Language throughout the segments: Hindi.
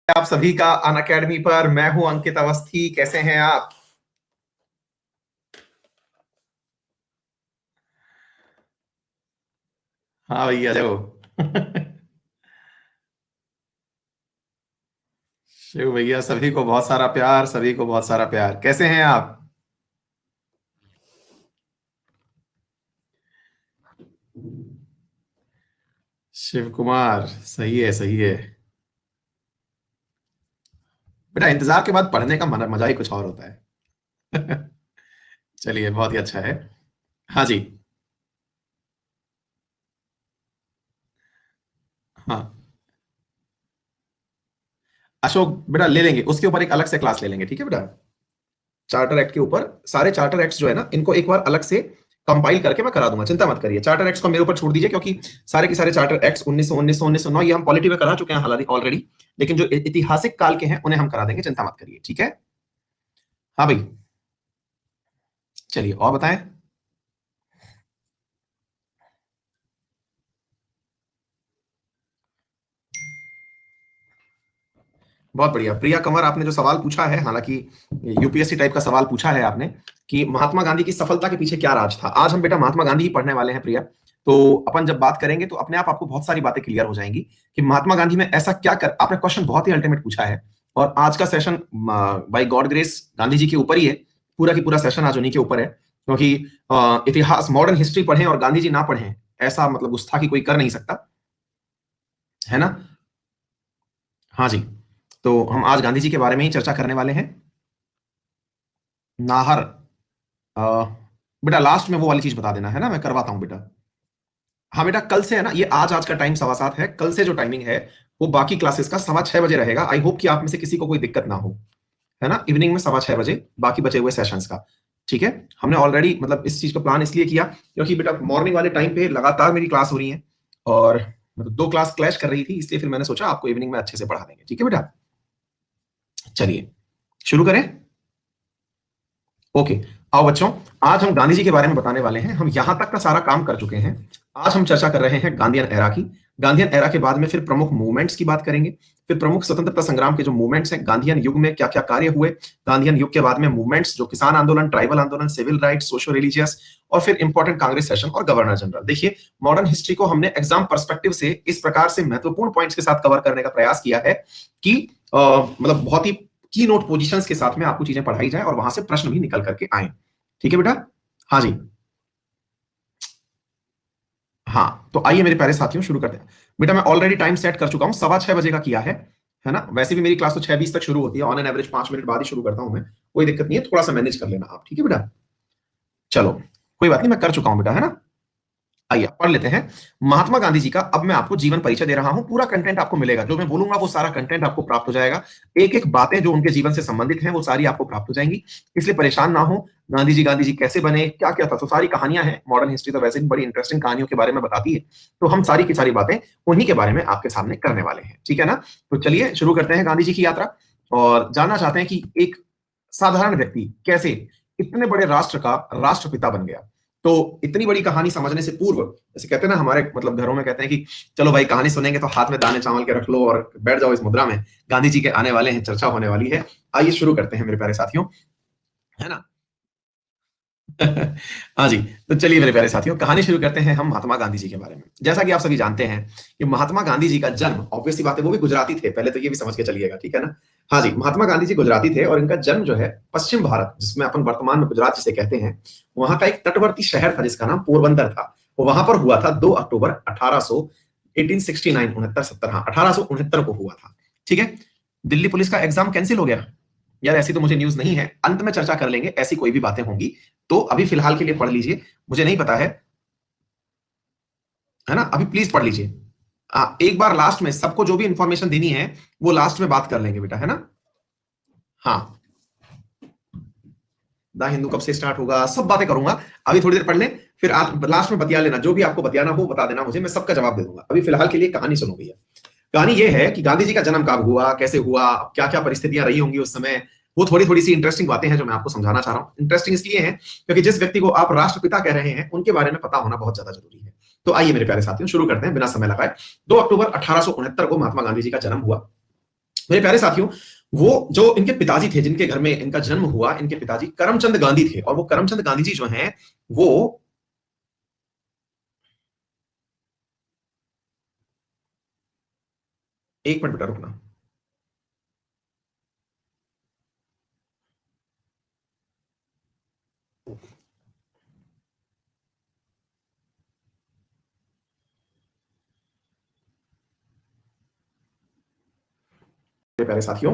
आप सभी का अन अकेडमी पर। मैं हूं अंकित अवस्थी। कैसे हैं आप? हाँ भैया देखो। शिव भैया, सभी को बहुत सारा प्यार, सभी को बहुत सारा प्यार। कैसे हैं आप? शिव कुमार, सही है सही है। बेटा, इंतजार के बाद पढ़ने का मजा ही कुछ और होता है। चलिए, बहुत ही अच्छा है। हाँ जी। हाँ, अशोक बेटा ले लेंगे, उसके ऊपर एक अलग से क्लास ले लेंगे, ठीक है बेटा। चार्टर एक्ट के ऊपर सारे चार्टर एक्ट्स जो है ना, इनको एक बार अलग से कंपाइल करके मैं करा दूंगा, चिंता मत करिए। चार्टर एक्ट्स को मेरे ऊपर छोड़ दीजिए, क्योंकि सारे के सारे चार्टर एक्ट्स 1919 1909 ये हम पॉलिटी में करा चुके हैं हालांकि ऑलरेडी। लेकिन जो ऐतिहासिक काल के हैं उन्हें हम करा देंगे, चिंता मत करिए, ठीक है। हाँ भाई, चलिए और बताएं। बहुत बढ़िया प्रिया कंवर, आपने जो सवाल पूछा है, हालांकि यूपीएससी टाइप का सवाल पूछा है आपने, कि महात्मा गांधी की सफलता के पीछे क्या राज था। आज हम बेटा महात्मा गांधी ही पढ़ने वाले हैं प्रिया। तो अपन जब बात करेंगे तो अपने आप आपको बहुत सारी बातें क्लियर हो जाएंगी कि महात्मा गांधी में ऐसा क्या कर। आपने क्वेश्चन बहुत ही अल्टीमेट पूछा है। और आज का session by God grace Gandhi ji के ऊपर ही है। पूरा की पूरा सेशन आज उन्हीं के ऊपर है, क्योंकि इतिहास मॉडर्न हिस्ट्री पढ़ें और गांधी जी ना पढ़ें, ऐसा मतलब गुस्ताखी कोई कर नहीं सकता, है ना। हाँ जी। तो हम आज गांधी जी के बारे में ही चर्चा करने वाले हैं। नाहर, अ, बेटा लास्ट में वो वाली चीज बता देना, है ना, मैं करवाता हूँ बेटा। हाँ बेटा, कल से है ना, ये आज का टाइम 7:15 है। कल से जो टाइमिंग है वो बाकी क्लासेस का 6:15 बजे रहेगा। आई होप कि आप में से किसी को कोई दिक्कत ना हो, है ना। इवनिंग में 6:15 बजे बाकी बचे हुए सेशंस का, ठीक है। हमने ऑलरेडी मतलब इस चीज का प्लान इसलिए किया क्योंकि बेटा मॉर्निंग वाले टाइम पे लगातार मेरी क्लास हो रही है, और मतलब दो क्लास क्लैश कर रही थी, इसलिए फिर मैंने सोचा आपको इवनिंग में अच्छे से पढ़ा देंगे, ठीक है बेटा। चलिए शुरू करें। ओके, आओ बच्चों, आज हम गांधी जी के बारे में बताने वाले हैं। हम यहां तक का सारा काम कर चुके हैं। आज हम चर्चा कर रहे हैं गांधीयन एरा की। गांधीयन एरा के बाद में फिर प्रमुख मूवमेंट्स की बात करेंगे। फिर प्रमुख स्वतंत्रता संग्राम के जो मूवमेंट्स हैं, गांधीयन युग में क्या क्या कार्य हुए। गांधीयन युग के बाद में मूवमेंट्स, जो किसान आंदोलन, ट्राइबल आंदोलन, सिविल राइट्स, सोशो रिलीजियस, और फिर इंपॉर्टेंट कांग्रेस सेशन और गवर्नर जनरल। देखिए, मॉडर्न हिस्ट्री को हमने एग्जाम पर्सपेक्टिव से इस प्रकार से महत्वपूर्ण पॉइंट्स के साथ कवर करने का प्रयास किया है कि मतलब बहुत ही की नोट पोजीशंस के साथ में आपको चीजें पढ़ाई जाए और वहां से प्रश्न भी निकल करके आए, ठीक है बेटा। हाँ जी। हाँ, तो आइए मेरे प्यारे साथियों शुरू करते हैं। बेटा मैं ऑलरेडी टाइम सेट कर चुका हूं, 6:15 बजे का किया है ना। वैसे भी मेरी क्लास तो 6:20 तक शुरू होती है, ऑन एन एवरेज 5 मिनट बाद ही शुरू करता हूं मैं। कोई दिक्कत नहीं है, थोड़ा सा मैनेज कर लेना आप, ठीक है बेटा। चलो, कोई बात नहीं, मैं कर चुका हूं बेटा, है ना। आइए पढ़ लेते हैं महात्मा गांधी जी का। अब मैं आपको जीवन परिचय दे रहा हूं, पूरा कंटेंट आपको मिलेगा, जो मैं बोलूंगा वो सारा कंटेंट आपको प्राप्त हो जाएगा। एक एक बातें जो उनके जीवन से संबंधित हैं वो सारी आपको प्राप्त हो जाएंगी, इसलिए परेशान ना हो। गांधी जी कैसे बने, क्या क्या था, तो सारी कहानियां हैं। मॉडर्न हिस्ट्री तो वैसे भी बड़ी इंटरेस्टिंग कहानियों के बारे में बताती है, तो हम सारी की सारी बातें उन्हीं के बारे में आपके सामने करने वाले हैं, ठीक है ना। तो चलिए शुरू करते हैं गांधी जी की यात्रा, और जानना चाहते हैं कि एक साधारण व्यक्ति कैसे इतने बड़े राष्ट्र का राष्ट्रपिता बन गया। तो इतनी बड़ी कहानी समझने से पूर्व, जैसे कहते हैं ना हमारे मतलब घरों में कहते हैं कि चलो भाई कहानी सुनेंगे तो हाथ में दाने चावल के रख लो और बैठ जाओ इस मुद्रा में, गांधी जी के आने वाले हैं, चर्चा होने वाली है। आइए शुरू करते हैं मेरे प्यारे साथियों, है ना। हाँ जी। तो चलिए मेरे प्यारे साथियों, कहानी शुरू करते हैं हम महात्मा गांधी जी के बारे में। जैसा कि आप सभी जानते हैं कि महात्मा गांधी जी का जन्म, ऑब्वियसली बात है, वो भी गुजराती थे, पहले तो ये भी समझ के चलिएगा, ठीक है ना। हाँ जी, महात्मा गांधी जी गुजराती थे, और इनका जन्म जो है पश्चिम भारत, जिसमें अपन वर्तमान में गुजरात जिसे कहते हैं, वहां का एक तटवर्ती शहर था जिसका नाम पोरबंदर था। वो वहां पर हुआ था 2 अक्टूबर 1869, 69 हाँ 1869 को हुआ था, ठीक है। दिल्ली पुलिस का एग्जाम कैंसिल हो गया यार, ऐसी तो मुझे न्यूज नहीं है, अंत में चर्चा कर लेंगे, ऐसी कोई भी बातें होंगी तो अभी फिलहाल के लिए पढ़ लीजिए। मुझे नहीं पता है ना, अभी प्लीज पढ़ लीजिए। एक बार लास्ट में सबको जो भी इंफॉर्मेशन देनी है वो लास्ट में बात कर लेंगे बेटा, है ना। हाँ, द हिंदू कब से स्टार्ट होगा, सब बातें करूंगा। अभी थोड़ी देर पढ़ लें, फिर आप लास्ट में बतिया लेना, जो भी आपको बतियाना हो बता देना मुझे, मैं सबका जवाब दे दूंगा। अभी फिलहाल के लिए कहानी सुनो भैया। कहानी ये है कि गांधी जी का जन्म कब हुआ, कैसे हुआ, क्या क्या परिस्थितियां रही होंगी उस समय, वो थोड़ी थोड़ी सी इंटरेस्टिंग बातें हैं जो मैं आपको समझाना चाह रहा हूँ। इंटरेस्टिंग इसलिए है क्योंकि जिस व्यक्ति को आप राष्ट्रपिता कह रहे हैं उनके बारे में पता होना बहुत ज्यादा जरूरी है। तो आइए मेरे प्यारे साथियों शुरू करते हैं बिना समय लगाए। 2 अक्टूबर 1869 को महात्मा गांधी जी का जन्म हुआ। मेरे प्यारे साथियों, वो जो इनके पिताजी थे, जिनके घर में इनका जन्म हुआ, इनके पिताजी करमचंद गांधी थे। और वो करमचंद गांधी जी जो हैं, वो 1 मिनट बेटा रुकना। मेरे प्यारे साथियों,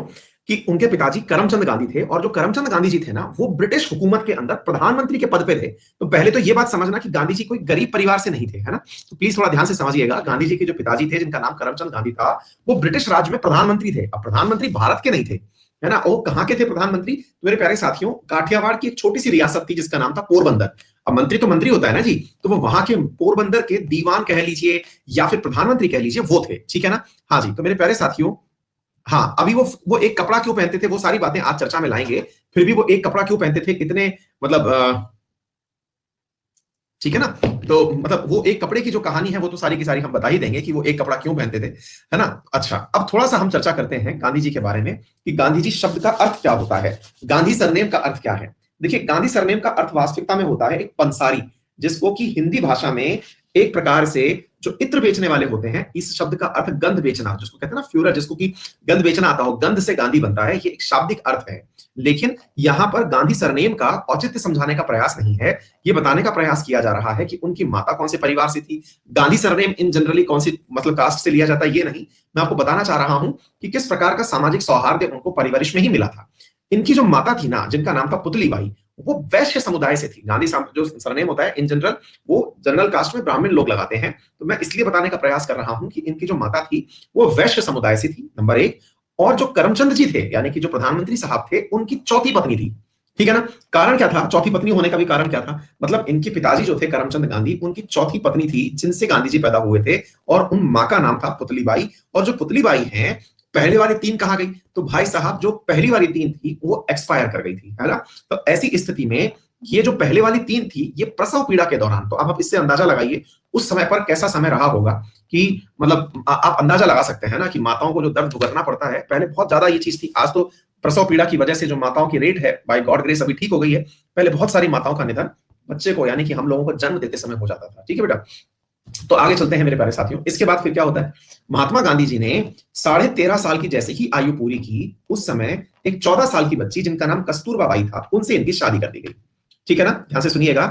कि उनके पिताजी करमचंद गांधी थे, और जो करमचंद गांधी जी थे ना, वो ब्रिटिश हुकूमत के अंदर प्रधानमंत्री के पद पे थे। तो पहले तो ये बात समझना कि गांधी जी कोई गरीब परिवार से नहीं थे, है ना। तो प्लीज थोड़ा ध्यान से समझिएगा, गांधी जी के जो पिताजी थे, जिनका नाम करमचंद गांधी था, वो ब्रिटिश राज में प्रधानमंत्री थे। अब प्रधानमंत्री भारत के नहीं थे, है ना। वो कहाँ के थे प्रधानमंत्री? तो मेरे प्यारे साथियों, काठियावाड़ की एक छोटी सी रियासत थी जिसका नाम था पोरबंदर। अब मंत्री तो मंत्री होता है ना जी, तो वो वहां के पोरबंदर के दीवान कह लीजिए या फिर प्रधानमंत्री कह लीजिए, वो थे, ठीक है ना। हाँ जी, तो मेरे प्यारे साथियों, हाँ, अभी वो एक कपड़ा क्यों पहनते थे, वो सारी बातें आज चर्चा में लाएंगे। फिर भी वो एक कपड़ा क्यों पहनते थे, इतने मतलब ठीक है ना। तो मतलब वो एक कपड़े की जो कहानी है, वो तो सारी की सारी हम बता ही देंगे कि वो एक कपड़ा क्यों पहनते थे, है ना। अच्छा, अब थोड़ा सा हम चर्चा करते हैं गांधी जी के बारे में, कि गांधी जी शब्द का अर्थ क्या होता है, गांधी सरनेम का अर्थ क्या है। देखिए, गांधी सरनेम का अर्थ वास्तविकता में होता है एक पंसारी, जिसको कि हिंदी भाषा में एक प्रकार से जो इत्र बेचने वाले होते हैं, इस शब्द का अर्थ गंध बेचना, जिसको कहते हैं ना फ्यूरर, जिसको कि गंध बेचना आता हो, गंध से गांधी बनता है, ये एक शाब्दिक अर्थ है। लेकिन यहां पर गांधी सरनेम का औचित्य समझाने का प्रयास नहीं है, ये बताने का प्रयास किया जा रहा है कि उनकी माता कौन से परिवार से थी। गांधी सरनेम इन जनरली कौन सी मतलब कास्ट से लिया जाता है, ये नहीं, मैं आपको बताना चाह रहा हूं कि किस प्रकार का सामाजिक सौहार्द उनको परिवरिश में ही मिला था। इनकी जो माता थी ना, जिनका नाम था पुतली बाई, वो वैश्य समुदाय से थी। गांधी जो सरनेम होता है इन जनरल, वो जनरल कास्ट में ब्राह्मण लोग लगाते हैं। तो मैं इसलिए बताने का प्रयास कर रहा हूं कि इनकी जो माता थी, वो वैश्य समुदाय से थी, नंबर एक। और जो करमचंद जी थे, यानी कि जो प्रधानमंत्री साहब थे, उनकी चौथी पत्नी थी, ठीक है ना। कारण क्या था, चौथी पत्नी होने का भी कारण क्या था, मतलब इनके पिताजी जो थे करमचंद गांधी, उनकी चौथी पत्नी थी जिनसे गांधी जी पैदा हुए थे, और उन माँ का नाम था पुतली बाई। और जो पुतली बाई हैं, पहले वाली तीन कहाँ गई? तो भाई साहब, जो पहली वाली तीन थी वो एक्सपायर कर गई थी, है ना। तो ऐसी स्थिति में ये जो पहले वाली तीन थी, ये प्रसव पीड़ा के दौरान, तो अब आप इससे अंदाजा लगाइए उस समय पर कैसा समय रहा होगा, कि मतलब आप अंदाजा लगा सकते हैं ना कि माताओं को जो दर्द भुगतना पड़ता है, पहले बहुत ज्यादा ये चीज थी। आज तो प्रसव पीड़ा की वजह से जो माताओं की रेट है, बाय गॉड ग्रेस अभी ठीक हो गई है। पहले बहुत सारी माताओं का निधन बच्चे को, यानी कि हम लोगों को जन्म देते समय हो जाता था, ठीक है बेटा। तो आगे चलते हैं मेरे प्यारे साथियों। इसके बाद फिर क्या होता है, महात्मा गांधी जी ने 13.5 साल की जैसे ही आयु पूरी की, उस समय एक 14 साल की बच्ची जिनका नाम कस्तूरबा बाई था, उनसे इनकी शादी कर दी गई, ठीक है ना। ध्यान से सुनिएगा,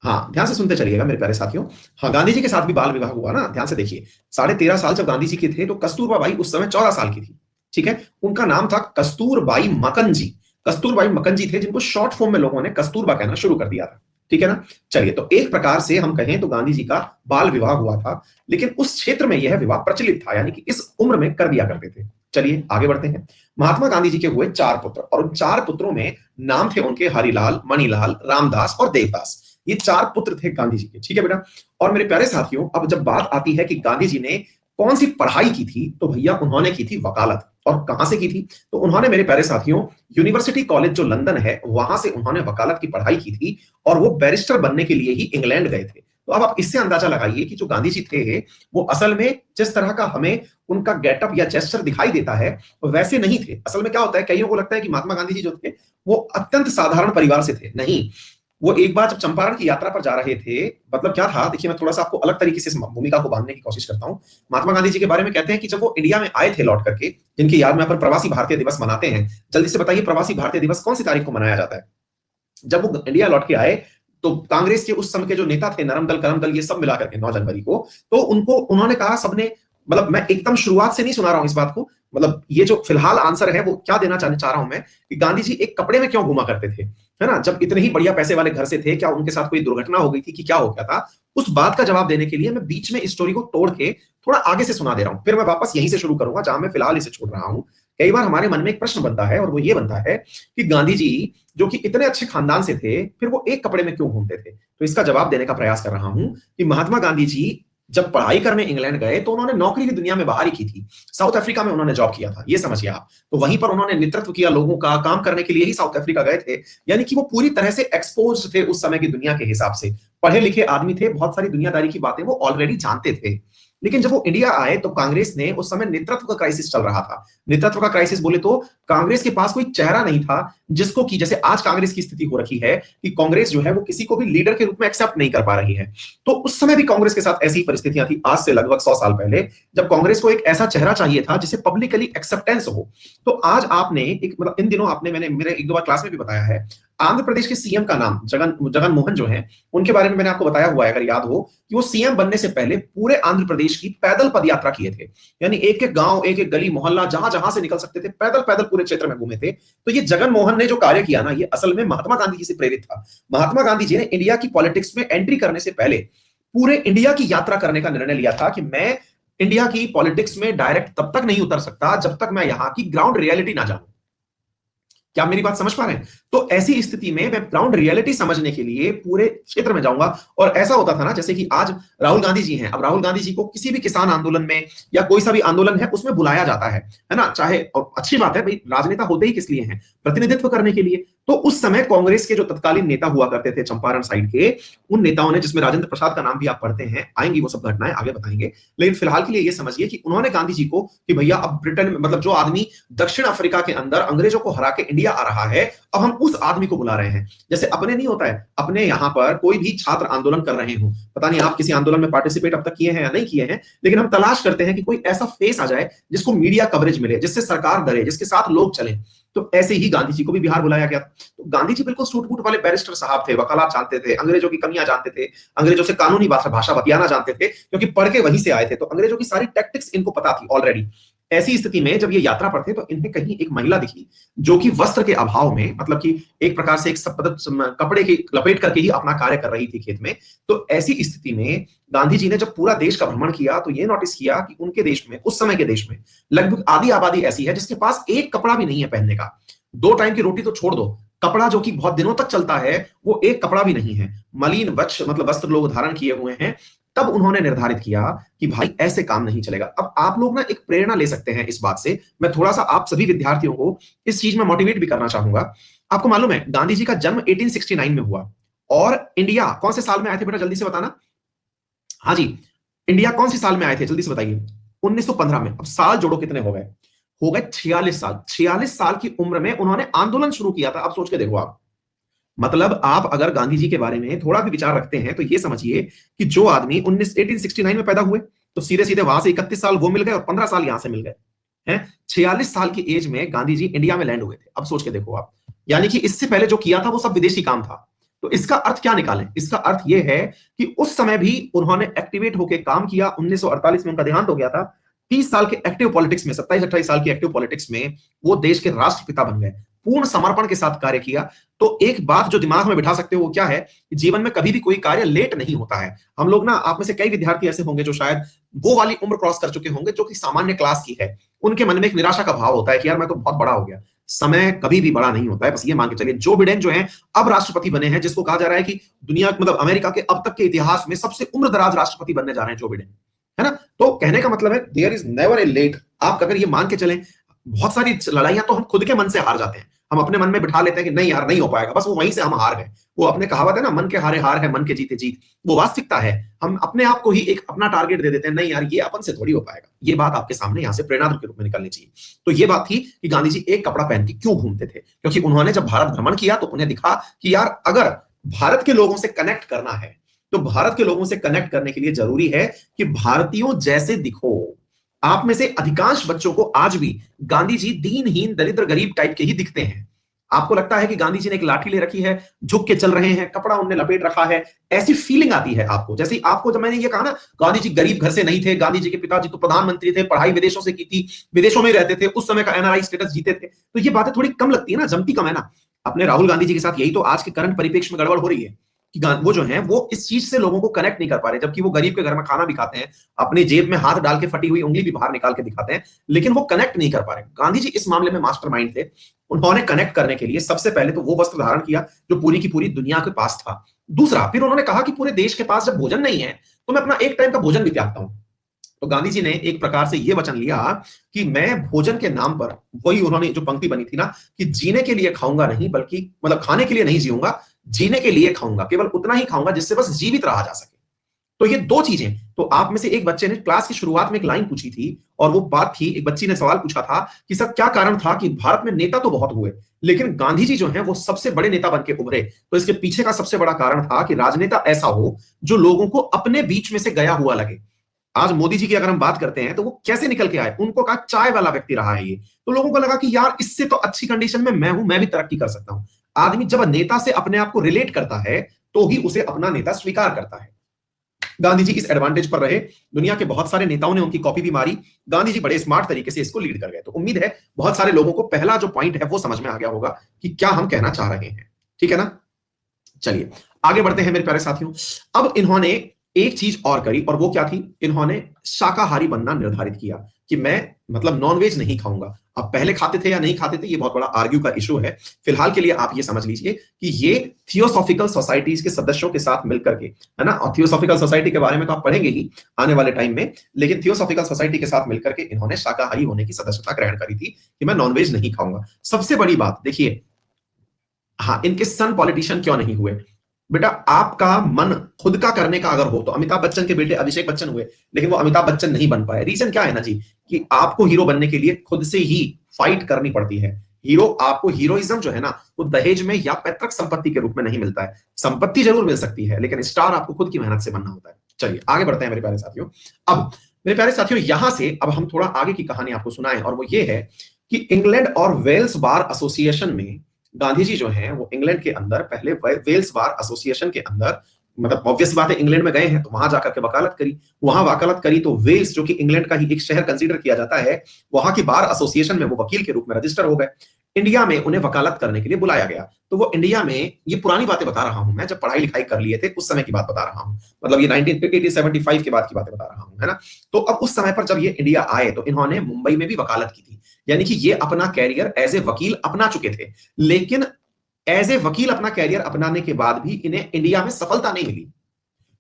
हाँ ध्यान से सुनते चलिएगा मेरे प्यारे साथियों। हाँ, गांधी जी के साथ भी बाल विवाह हुआ ना, ध्यान से देखिए। 13.5 साल जब गांधी जी के थे, तो कस्तूरबा बाई उस समय 14 साल की थी, ठीक है। उनका नाम था कस्तूरबाई मकनजी। कस्तूरबाई मकनजी थे, जिनको शॉर्ट फॉर्म में लोगों ने कस्तूरबा कहना शुरू कर दिया था, ठीक है ना। चलिए, तो एक प्रकार से हम कहें तो गांधी जी का बाल विवाह हुआ था, लेकिन उस क्षेत्र में यह विवाह प्रचलित था, यानी कि इस उम्र में कर दिया करते थे। चलिए आगे बढ़ते हैं। महात्मा गांधी जी के हुए 4 पुत्र, और उन 4 पुत्रों में नाम थे उनके हरिलाल, मणिलाल, रामदास और देवदास। ये 4 पुत्र थे गांधी जी के, ठीक है बेटा। और मेरे प्यारे साथियों, अब जब बात आती है कि गांधी जी ने कौन सी पढ़ाई की थी, तो भैया उन्होंने की थी वकालत। और कहां से की थी? तो उन्होंने मेरे प्यारे साथियों, यूनिवर्सिटी कॉलेज जो लंदन है, वहां से उन्होंने वकालत की पढ़ाई की थी, और वो बैरिस्टर बनने के लिए ही इंग्लैंड गए थे। तो अब आप इससे अंदाजा लगाइए कि जो गांधी जी थे, वो असल में जिस तरह का हमें उनका गेटअप या जेस्चर दिखाई देता है, वैसे नहीं थे। असल में क्या होता है, कईयों को लगता है कि महात्मा गांधी जी जो थे, वो अत्यंत साधारण परिवार से थे। नहीं, वो एक बार जब चंपारण की यात्रा पर जा रहे थे, मतलब क्या था, देखिए मैं थोड़ा सा आपको अलग तरीके से इस भूमिका को बांधने की कोशिश करता हूं। महात्मा गांधी जी के बारे में कहते हैं कि जब वो इंडिया में आए थे लौट करके, जिनकी याद में अपन प्रवासी भारतीय दिवस मनाते हैं, जल्दी से बताइए प्रवासी भारतीय दिवस कौन सी तारीख को मनाया जाता है? जब वो इंडिया लौट के आए, तो कांग्रेस के उस समय के जो नेता थे, नरम दल, करम दल, ये सब मिला करके 9 जनवरी को, तो उनको उन्होंने कहा सबने, मतलब मैं एकदम शुरुआत से नहीं सुना रहा हूं इस बात को, मतलब ये जो फिलहाल आंसर है वो क्या देना चाह रहा हूं मैं, कि गांधी जी एक कपड़े में क्यों घुमा करते थे, है ना। जब इतने ही बढ़िया पैसे वाले घर से थे, क्या उनके साथ कोई दुर्घटना हो गई थी, कि क्या हो गया था? उस बात का जवाब देने के लिए मैं बीच में इस स्टोरी को तोड़ के थोड़ा आगे से सुना दे रहा हूं, फिर मैं वापस यहीं से शुरू करूंगा जहां मैं फिलहाल इसे छोड़ रहा हूं। कई बार हमारे मन में एक प्रश्न बनता है, और वो ये बनता है कि गांधी जी जो कि इतने अच्छे खानदान से थे, फिर वो एक कपड़े में क्यों घूमते थे? तो इसका जवाब देने का प्रयास कर रहा हूं कि महात्मा गांधी जी जब पढ़ाई करने इंग्लैंड गए, तो उन्होंने नौकरी की दुनिया में बाहर ही की थी। साउथ अफ्रीका में उन्होंने जॉब किया था, ये समझिए आप। तो वहीं पर उन्होंने नेतृत्व किया लोगों का, काम करने के लिए ही साउथ अफ्रीका गए थे। यानी कि वो पूरी तरह से एक्सपोज थे उस समय की दुनिया के हिसाब से। पढ़े लिखे आदमी थे, बहुत सारी दुनियादारी की बातें वो ऑलरेडी जानते थे। लेकिन जब वो इंडिया आए तो कांग्रेस ने उस समय नेतृत्व का क्राइसिस चल रहा था। नेतृत्व का क्राइसिस बोले तो कांग्रेस के पास कोई चेहरा नहीं था जिसको कि जैसे आज कांग्रेस की स्थिति हो रखी है कि कांग्रेस जो है वो किसी को भी लीडर के रूप में एक्सेप्ट नहीं कर पा रही है। तो उस समय भी कांग्रेस के साथ ऐसी परिस्थितियां थी, आज से लगभग 100 साल पहले, जब कांग्रेस को एक ऐसा चेहरा चाहिए था जिसे पब्लिकली एक्सेप्टेंस हो। तो आज आपने एक मतलब इन दिनों आपने मैंने मेरे एक दो बार क्लास में भी बताया है, आंध्र प्रदेश के सीएम का नाम जगन मोहन जो है, उनके बारे में मैंने आपको बताया हुआ है अगर याद हो, कि वो सीएम बनने से पहले पूरे आंध्र प्रदेश की पैदल पदयात्रा किए थे। यानी एक एक गांव, एक एक गली मोहल्ला जहां जहां से निकल सकते थे, पैदल पैदल पूरे क्षेत्र में घूमे थे। तो ये जगन मोहन ने जो कार्य किया ना, ये असल में महात्मा गांधी जी से प्रेरित था। महात्मा गांधी जी ने इंडिया की पॉलिटिक्स में एंट्री करने से पहले पूरे इंडिया की यात्रा करने का निर्णय लिया था कि मैं इंडिया की पॉलिटिक्स में डायरेक्ट तब तक नहीं उतर सकता जब तक मैं यहां की ग्राउंड रियलिटी ना जानूं। क्या आप मेरी बात समझ पा रहे हैं? तो ऐसी स्थिति में मैं ग्राउंड रियलिटी समझने के लिए पूरे क्षेत्र में जाऊंगा। और ऐसा होता था ना, जैसे कि आज राहुल गांधी जी हैं, अब राहुल गांधी जी को किसी भी किसान आंदोलन में या कोई सा भी आंदोलन है उसमें बुलाया जाता है ना, चाहे, और अच्छी बात है भाई, राजनेता होते ही किस लिए हैं? प्रतिनिधित्व करने के लिए। तो उस समय कांग्रेस के जो तत्कालीन नेता हुआ करते थे चंपारण साइड के, उन नेताओं ने, जिसमें राजेंद्र प्रसाद का नाम भी आप पढ़ते हैं, आएंगी वो सब घटनाएं आगे बताएंगे, लेकिन फिलहाल के लिए ये समझिए कि उन्होंने गांधी जी को कि भैया अब ब्रिटेन में, मतलब जो आदमी दक्षिण अफ्रीका के अंदर अंग्रेजों को हरा के इंडिया आ रहा है, अब हम उस आदमी को बुला रहे हैं। जैसे अपने नहीं होता है, अपने यहां पर कोई भी छात्र आंदोलन कर रहे हो, पता नहीं आप किसी आंदोलन में पार्टिसिपेट अब तक किए हैं या नहीं किए हैं, लेकिन हम तलाश करते हैं कि कोई ऐसा फेस आ जाए जिसको मीडिया कवरेज मिले, जिससे सरकार डरे, जिसके साथ लोग चले। तो ऐसे ही गांधी जी को भी बिहार बुलाया गया। तो गांधी जी बिल्कुल सूट बूट वाले बैरिस्टर साहब थे, वकालत जानते थे, अंग्रेजों की कमियां जानते थे, अंग्रेजों से कानूनी भाषा बतियाना जानते थे, क्योंकि पढ़ के वहीं से आए थे, तो अंग्रेजों की सारी टैक्टिक्स इनको पता थी ऑलरेडी। ऐसी स्थिति में जब ये यात्रा पर थे तो इन्हें कहीं एक महिला दिखी जो कि वस्त्र के अभाव में, मतलब कि एक प्रकार से एक कपड़े की लपेट करके ही अपना कार्य कर रही थी खेत में। तो ऐसी स्थिति में गांधी जी ने जब पूरा देश का भ्रमण किया तो ये नोटिस किया कि उनके देश में, उस समय के देश में, लगभग आधी आबादी ऐसी है जिसके पास एक कपड़ा भी नहीं है पहनने का। 2 टाइम की रोटी तो छोड़ दो, कपड़ा जो कि बहुत दिनों तक चलता है वो एक कपड़ा भी नहीं है। मलिन वस्त्र लोग धारण किए हुए हैं। तब उन्होंने निर्धारित किया कि भाई ऐसे काम नहीं चलेगा। अब आप लोग ना एक प्रेरणा ले सकते हैं इस बात से। मैं थोड़ा सा आप सभी विद्यार्थियों को इस चीज में मोटिवेट भी करना चाहूंगा। आपको मालूम है गांधी जी का जन्म 1869 में हुआ, और इंडिया कौन से साल में आए थे बेटा, जल्दी से बताना। हाँ जी, इंडिया कौन सी साल में आए थे, जल्दी से बताइए। 1915 में। अब साल जोड़ो कितने हो गए, हो गए 46 साल। 46 साल की उम्र में उन्होंने आंदोलन शुरू किया था। अब सोच के देखो आप, मतलब आप अगर गांधी जी के बारे में थोड़ा भी विचार रखते हैं तो ये समझिए कि जो आदमी 1869 में पैदा हुए, तो सीधे सीधे वहां से 31 साल वो मिल गए और 15 साल यहां से मिल गए हैं। 46 साल की एज में गांधी जी इंडिया में लैंड हुए थे। अब सोच के देखो आप, यानी कि इससे पहले जो किया था वो सब विदेशी काम था। तो इसका अर्थ क्या निकालें? इसका अर्थ यह है कि उस समय भी उन्होंने एक्टिवेट होकर काम किया। 1948 में उनका देहांत हो गया था। 30 साल के एक्टिव पॉलिटिक्स में, 27-28 साल की एक्टिव पॉलिटिक्स में वो देश के राष्ट्रपिता बन गए। पूर्ण समर्पण के साथ कार्य किया। तो एक बात जो दिमाग में बिठा सकते हो वो क्या है कि जीवन में कभी भी कोई कार्य लेट नहीं होता है। हम लोग ना, आप में से कई विद्यार्थी ऐसे होंगे जो शायद वो वाली उम्र क्रॉस कर चुके होंगे जो कि सामान्य क्लास की है। उनके मन में एक निराशा का भाव होता है कि यार मैं तो बहुत बड़ा हो गया। समय कभी भी बड़ा नहीं होता है। बस ये मान के चलिए, जो बिडेन जो है अब राष्ट्रपति बने हैं, जिसको कहा जा रहा है कि दुनिया, मतलब अमेरिका के अब तक के इतिहास में सबसे उम्रदराज राष्ट्रपति बनने जा रहे हैं जो बिडेन, है ना। तो कहने का मतलब है there is never a late. आप अगर ये मान के चलें, बहुत सारी लड़ाइयां तो हम खुद के मन से हार जाते हैं। हम अपने मन में बिठा लेते हैं कि नहीं यार नहीं हो पाएगा, बस वो वहीं से हम हार गए। वो अपने कहावत है ना, मन के हारे हार है, मन के जीते जीत। वो वास्तविकता है। हम अपने आप को ही एक अपना टारगेट दे देते हैं, नहीं यार ये अपन से थोड़ी हो पाएगा। ये बात आपके सामने यहां से प्रेरणा के रूप में निकलनी चाहिए। तो ये बात थी कि गांधी जी एक कपड़ा पहन के क्यों घूमते थे, क्योंकि उन्होंने जब भारत भ्रमण किया तो उन्हें दिखा कि यार अगर भारत के लोगों से कनेक्ट करना है तो भारत के लोगों से कनेक्ट करने के लिए जरूरी है कि भारतीयों जैसे दिखो। आप में से अधिकांश बच्चों को आज भी गांधी जी दीनहीन, दरिद्र, गरीब टाइप के ही दिखते हैं। आपको लगता है कि गांधी जी ने एक लाठी ले रखी है, झुक के चल रहे हैं, कपड़ा उन्होंने लपेट रखा है, ऐसी फीलिंग आती है आपको। जैसे आपको जब मैंने ये कहा ना, गांधी जी गरीब घर से नहीं थे, गांधी जी के पिताजी तो प्रधानमंत्री थे, पढ़ाई विदेशों से की थी, विदेशों में रहते थे, उस समय का एनआरआई स्टेटस जीते थे, तो ये बातें थोड़ी कम लगती है ना, जमती कम है ना। अपने राहुल गांधी जी के साथ यही तो आज के करंट परिप्रेक्ष्य में गड़बड़ हो रही है कि वो जो है वो इस चीज से लोगों को कनेक्ट नहीं कर पा रहे, जबकि वो गरीब के घर में खाना भी खाते हैं, अपनी जेब में हाथ डाल के फटी हुई उंगली भी बाहर निकाल के दिखाते हैं, लेकिन वो कनेक्ट नहीं कर पा रहे। गांधी जी इस मामले में मास्टरमाइंड थे। उन्होंने कनेक्ट करने के लिए सबसे पहले तो वो वस्त्र धारण किया जो पूरी की पूरी दुनिया के पास था। दूसरा, फिर उन्होंने कहा कि पूरे देश के पास जब भोजन नहीं है तो मैं अपना एक टाइम का भोजन भी त्यागता हूं। तो गांधी जी ने एक प्रकार से यह वचन लिया कि मैं भोजन के नाम पर, वही उन्होंने जो पंक्ति बनी थी ना कि जीने के लिए खाऊंगा नहीं, बल्कि मतलब खाने के लिए नहीं जीऊंगा, जीने के लिए खाऊंगा, केवल उतना ही खाऊंगा जिससे बस जीवित रहा जा सके। तो ये दो चीजें, तो आप में से एक बच्चे ने क्लास की शुरुआत में एक लाइन पूछी थी, और वो बात थी, एक बच्ची ने सवाल पूछा था कि सर क्या कारण था कि भारत में नेता तो बहुत हुए, लेकिन गांधी जी जो हैं वो सबसे बड़े नेता बन के उभरे। तो इसके पीछे का सबसे बड़ा कारण था कि राजनेता ऐसा हो जो लोगों को अपने बीच में से गया हुआ लगे। आज मोदी जी की अगर हम बात करते हैं तो वो कैसे निकल के आए, उनको कहा चाय वाला व्यक्ति रहा है ये, तो लोगों को लगा कि यार इससे तो अच्छी कंडीशन में मैं हूं, मैं भी तरक्की कर सकता हूं। आदमी जब नेता से अपने आप को रिलेट करता है तो ही उसे अपना नेता स्वीकार करता है। गांधी जी इस एडवांटेज पर रहे, दुनिया के बहुत सारे नेताओं ने उनकी कॉपी भी मारी, गांधी जी बड़े स्मार्ट तरीके से इसको लीड कर गए। तो उम्मीद है बहुत सारे लोगों को पहला जो पॉइंट है वो समझ में आ गया होगा कि क्या हम कहना चाह रहे हैं। ठीक है ना, चलिए आगे बढ़ते हैं मेरे प्यारे साथियों। अब इन्होंने एक चीज और करी, और वो क्या थी, इन्होंने शाकाहारी बनना निर्धारित किया कि मैं मतलब नॉनवेज नहीं खाऊंगा। अब पहले खाते थे या नहीं खाते थे ये बहुत बड़ा आर्ग्यू का इशू है। फिलहाल के लिए आप ये समझ लीजिए कि ये थियोसॉफिकल सोसाइटीज के सदस्यों के साथ मिलकर के, है ना, और थियोसॉफिकल सोसाइटी के बारे में तो आप पढ़ेंगे ही आने वाले टाइम में, लेकिन थियोसॉफिकल सोसाइटी के साथ मिलकर के इन्होंने शाकाहारी होने की सदस्यता ग्रहण करी थी कि मैं नॉनवेज नहीं खाऊंगा। सबसे बड़ी बात देखिए, हाँ, इनके सन पॉलिटिशियन क्यों नहीं हुए? बेटा आपका मन खुद का करने का अगर हो तो अमिताभ बच्चन के बेटे अभिषेक बच्चन हुए, लेकिन वो अमिताभ बच्चन नहीं बन पाए। रीजन क्या है ना जी, कि आपको हीरो बनने के लिए खुद से ही फाइट करनी पड़ती है। हीरो आपको हीरोइज्म जो है ना वो दहेज में या पैतृक संपत्ति के रूप में नहीं मिलता है। संपत्ति जरूर मिल सकती है, लेकिन स्टार आपको खुद की मेहनत से बनना होता है। चलिए आगे बढ़ते हैं मेरे प्यारे साथियों। अब मेरे प्यारे साथियों यहां से अब हम थोड़ा आगे की कहानी आपको सुनाएं, और वो ये है कि इंग्लैंड और वेल्स बार एसोसिएशन में गांधी जी जो हैं वो इंग्लैंड के अंदर पहले वेल्स बार एसोसिएशन के अंदर, मतलब ऑब्वियस बात है इंग्लैंड में गए हैं तो वहां जाकर के वकालत करी। वहां वकालत करी तो वेल्स जो कि इंग्लैंड का ही एक शहर कंसीडर किया जाता है, वहां की बार एसोसिएशन में वो वकील के रूप में रजिस्टर हो गए। इंडिया में उन्हें वकालत करने के लिए बुलाया गया। तो वो इंडिया में, ये पुरानी बातें बता रहा हूं मैं, जब पढ़ाई लिखाई कर लिए थे उस समय की बात बता रहा हूं, मतलब ये 1975 के बाद की बातें बता रहा हूं, है ना। तो अब उस समय पर जब ये इंडिया आए तो इन्होंने मुंबई में भी वकालत की थी, यानी कि ये अपना कैरियर एज ए वकील अपना चुके थे। लेकिन एज ए वकील अपना कैरियर अपनाने के बाद भी इन्हें इंडिया में सफलता नहीं मिली।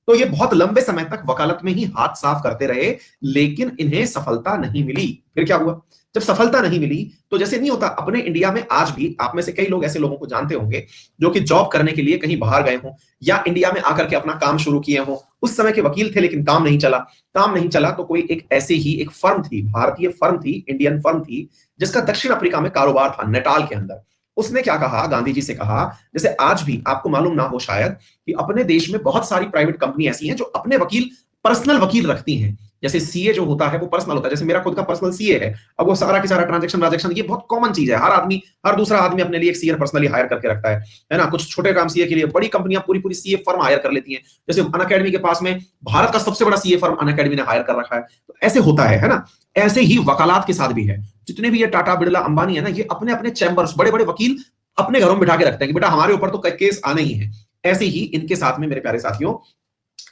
तो ये बहुत लंबे समय तक वकालत में ही हाथ साफ करते रहे, लेकिन इन्हें सफलता नहीं मिली। फिर क्या हुआ, जब सफलता नहीं मिली तो जैसे नहीं होता, अपने इंडिया में आज भी आप में से कई लोग ऐसे लोगों को जानते होंगे जो कि जॉब करने के लिए कहीं बाहर गए हों या इंडिया में आकर के अपना काम शुरू किए हों। उस समय के वकील थे लेकिन काम नहीं चला। काम नहीं चला तो कोई एक ऐसे ही एक फर्म थी, भारतीय फर्म थी, इंडियन फर्म थी, जिसका दक्षिण अफ्रीका में कारोबार था, नेटाल के अंदर। उसने क्या कहा, गांधी जी से कहा, जैसे आज भी आपको मालूम ना हो शायद कि अपने देश में बहुत सारी प्राइवेट कंपनी ऐसी हैं जो अपने वकील पर्सनल वकील रखती हैं। जैसे सीए जो होता है वो पर्सनल होता है, जैसे मेरा खुद का पर्सनल सीए है। अब वो सारा की सारा ट्रांजेक्शन ये बहुत कॉमन चीज है, हर आदमी, हर दूसरा आदमी अपने लिए एक सीए पर्सनली हायर करके रखता है ना। कुछ छोटे काम सीए के लिए बड़ी कंपनियां पूरी पूरी सीए फर्म हायर कर लेती हैं। जैसे अनअकैडमी के पास में भारत का सबसे बड़ा सीए फर्म अनअकैडमी ने हायर कर रखा है। तो ऐसे होता है ना। ऐसे ही वकालत के साथ भी है। जितने भी ये टाटा बिरला अंबानी है ना, ये अपने अपने चैम्बर्स, बड़े बड़े वकील अपने घरों में बिठा के रखते हैं कि बेटा हमारे ऊपर तो केस आने ही है। ऐसे ही इनके साथ में मेरे प्यारे साथियों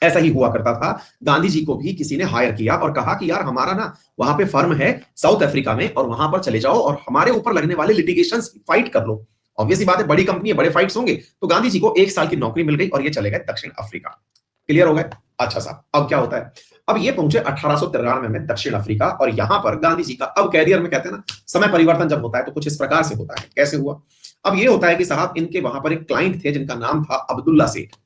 ऐसा ही हुआ करता था। गांधी जी को भी किसी ने हायर किया और कहा कि यार हमारा ना वहां पे फर्म है साउथ अफ्रीका में, और वहां पर चले जाओ और हमारे ऊपर लगने वाले लिटिगेशंस फाइट कर लो। ऑब्वियसली बात है, बड़ी कंपनी है, बड़े फाइट्स होंगे। तो गांधी जी को 1 साल की नौकरी मिल गई और ये चले गए दक्षिण अफ्रीका। क्लियर हो गए? अच्छा साहब, अब क्या होता है, अब ये पहुंचे 1893 में दक्षिण अफ्रीका, और यहां पर गांधी जी का अब कैरियर में, कहते हैं ना समय परिवर्तन जब होता है तो कुछ इस प्रकार से होता है। कैसे हुआ? अब ये होता है कि साहब इनके वहां पर एक क्लाइंट थे जिनका नाम था अब्दुल्ला सेठ।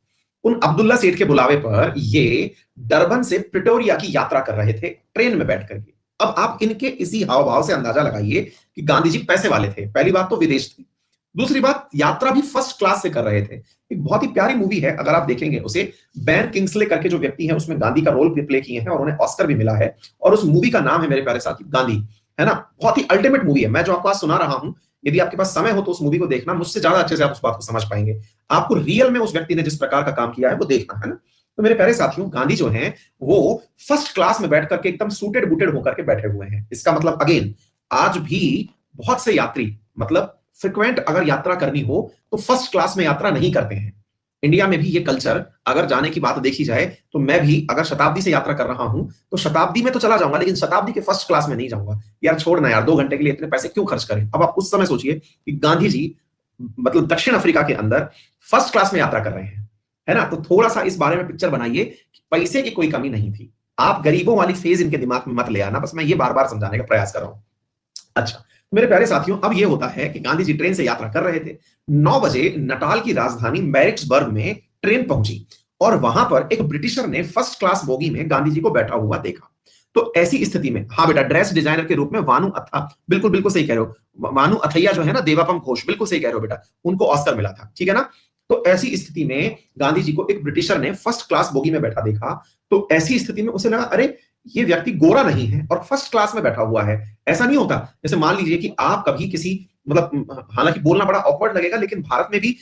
उन अब्दुल्ला सेठ के बुलावे पर ये डरबन से प्रिटोरिया की यात्रा कर रहे थे ट्रेन में बैठ करके। अब आप इनके इसी हाव भाव से अंदाजा लगाइए कि गांधी जी पैसे वाले थे। पहली बात तो विदेश थी, दूसरी बात यात्रा भी फर्स्ट क्लास से कर रहे थे। एक बहुत ही प्यारी मूवी है, अगर आप देखेंगे उसे, बैन किंग्सले करके जो व्यक्ति है उसमें गांधी का रोल प्ले किए हैं और उन्हें ऑस्कर भी मिला है। और उस मूवी का नाम है मेरे प्यारे साथी गांधी, है ना। बहुत ही अल्टीमेट मूवी है। मैं जो आपको आज सुना रहा हूं, यदि आपके पास समय हो तो उस मूवी को देखना, मुझसे ज्यादा अच्छे से आप उस बात को समझ पाएंगे। आपको रियल में उस व्यक्ति ने जिस प्रकार का काम किया है वो देखना, है ना। तो मेरे प्यारे साथियों, गांधी जो हैं वो फर्स्ट क्लास में बैठ करके एकदम सूटेड बूटेड होकर के बैठे हुए हैं। इसका मतलब अगेन, आज भी बहुत से यात्री, मतलब फ्रिक्वेंट अगर यात्रा करनी हो तो फर्स्ट क्लास में यात्रा नहीं करते हैं। इंडिया में भी ये कल्चर, अगर जाने की बात देखी जाए तो मैं भी अगर शताब्दी से यात्रा कर रहा हूं तो शताब्दी में तो चला जाऊंगा, लेकिन शताब्दी के फर्स्ट क्लास में नहीं जाऊंगा। यार छोड़ना यार, 2 घंटे के लिए इतने पैसे क्यों खर्च करें। अब आप उस समय सोचिए कि गांधी जी मतलब दक्षिण अफ्रीका के अंदर फर्स्ट क्लास में यात्रा कर रहे हैं, है ना। तो थोड़ा सा इस बारे में पिक्चर बनाइए कि पैसे की कोई कमी नहीं थी। आप गरीबों वाली फेज इनके दिमाग में मत ले आना, बस मैं ये बार बार समझाने का प्रयास कर रहा हूं। अच्छा, मेरे प्यारे साथियों, अब ये होता है कि गांधी जी ट्रेन से यात्रा कर रहे थे। 9 बजे नटाल की राजधानी मैरिट्सबर्ग में ट्रेन पहुंची और वहां पर एक ब्रिटिशर ने फर्स्ट क्लास बोगी में गांधी जी को बैठा हुआ देखा। तो ऐसी स्थिति में, हाँ बेटा, ड्रेस डिजाइनर के रूप में वानु अथा, बिल्कुल बिल्कुल सही कह रहे हो, वानु अथैया जो है ना, देवापम घोष, बिल्कुल सही कह रहे हो बेटा, उनको ऑस्कर मिला था, ठीक है ना। तो ऐसी स्थिति में गांधी जी को एक ब्रिटिशर ने फर्स्ट क्लास बोगी में बैठा देखा। तो ऐसी स्थिति में उसे लगा, अरे ये व्यक्ति गोरा नहीं है और फर्स्ट क्लास में बैठा हुआ है। ऐसा नहीं होता, जैसे मान लीजिए कि आप कभी किसी, मतलब हालांकि बोलना बड़ा ऑकवर्ड लगेगा, लेकिन भारत में भी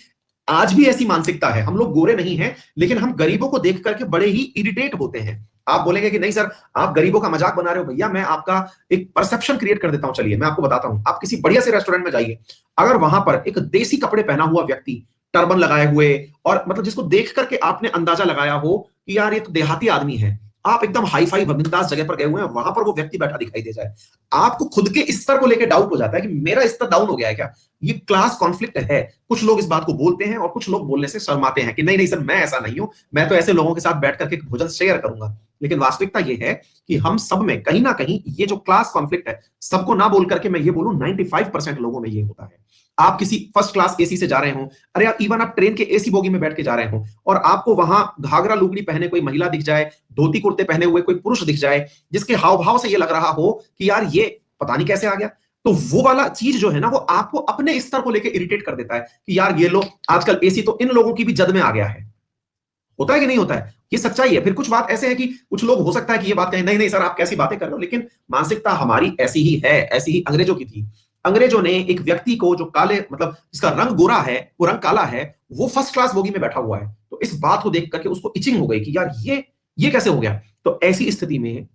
आज भी ऐसी मानसिकता है। हम लोग गोरे नहीं हैं, लेकिन हम गरीबों को देख करके बड़े ही इरिटेट होते हैं। आप बोलेंगे कि नहीं सर, आप गरीबों का मजाक बना रहे हो। भैया मैं आपका एक परसेप्शन क्रिएट कर देता हूं। चलिए मैं आपको बताता हूं, आप किसी बढ़िया से रेस्टोरेंट में जाइए, अगर वहां पर एक देसी कपड़े पहना हुआ व्यक्ति, टर्बन लगाए हुए, और मतलब जिसको देख करके आपने अंदाजा लगाया हो कि यार ये तो देहाती आदमी है, आप एकदम हाई फाई बिंदास जगह पर गए हुए हैं, वहां पर वो व्यक्ति बैठा दिखाई दे जाए, आपको खुद के स्तर को लेकर डाउट हो जाता है कि मेरा स्तर डाउन हो गया है क्या। ये क्लास कॉन्फ्लिक्ट है। कुछ लोग इस बात को बोलते हैं और कुछ लोग बोलने से शर्माते हैं कि नहीं नहीं सर, मैं ऐसा नहीं हूं, मैं तो ऐसे लोगों के साथ बैठ करके भोजन शेयर करूंगा। लेकिन वास्तविकता ये है कि हम सब में कहीं ना कहीं ये जो क्लास कॉन्फ्लिक्ट है, सबको ना बोल करके मैं ये बोलूं 95% लोगों में ये होता है। आप किसी फर्स्ट क्लास एसी से जा रहे हो, अरे आप इवन आप ट्रेन के एसी बोगी में बैठ के जा रहे हो, और आपको वहां घाघरा लुगड़ी पहने कोई महिला दिख जाए, धोती कुर्ते पहने हुए कोई पुरुष दिख जाए, जिसके हाव भाव से ये लग रहा हो कि यार ये पता नहीं कैसे आ गया, तो वो वाला चीज जो है ना, वो आपको अपने स्तर को लेकर इरिटेट कर देता है कि यार ये लोग आजकल एसी तो इन लोगों की भी जद में आ गया है। होता है कि नहीं होता है, ये सच्चाई है। फिर कुछ बात ऐसे है कि कुछ लोग हो सकता है कि ये बात कहें, नहीं नहीं सर आप कैसी बातें कर रहे हो, लेकिन मानसिकता हमारी ऐसी ही है, ऐसी ही अंग्रेजों की थी। अंग्रेजों ने एक व्यक्ति को जो काले, मतलब जिसका रंग गोरा है, वो रंग काला है, वो फर्स्ट क्लास बोगी में बैठा हुआ है, तो इस बात को देख करके उसको इचिंग हो गई कि यार ये कैसे हो गया। तो ऐसी स्थिति में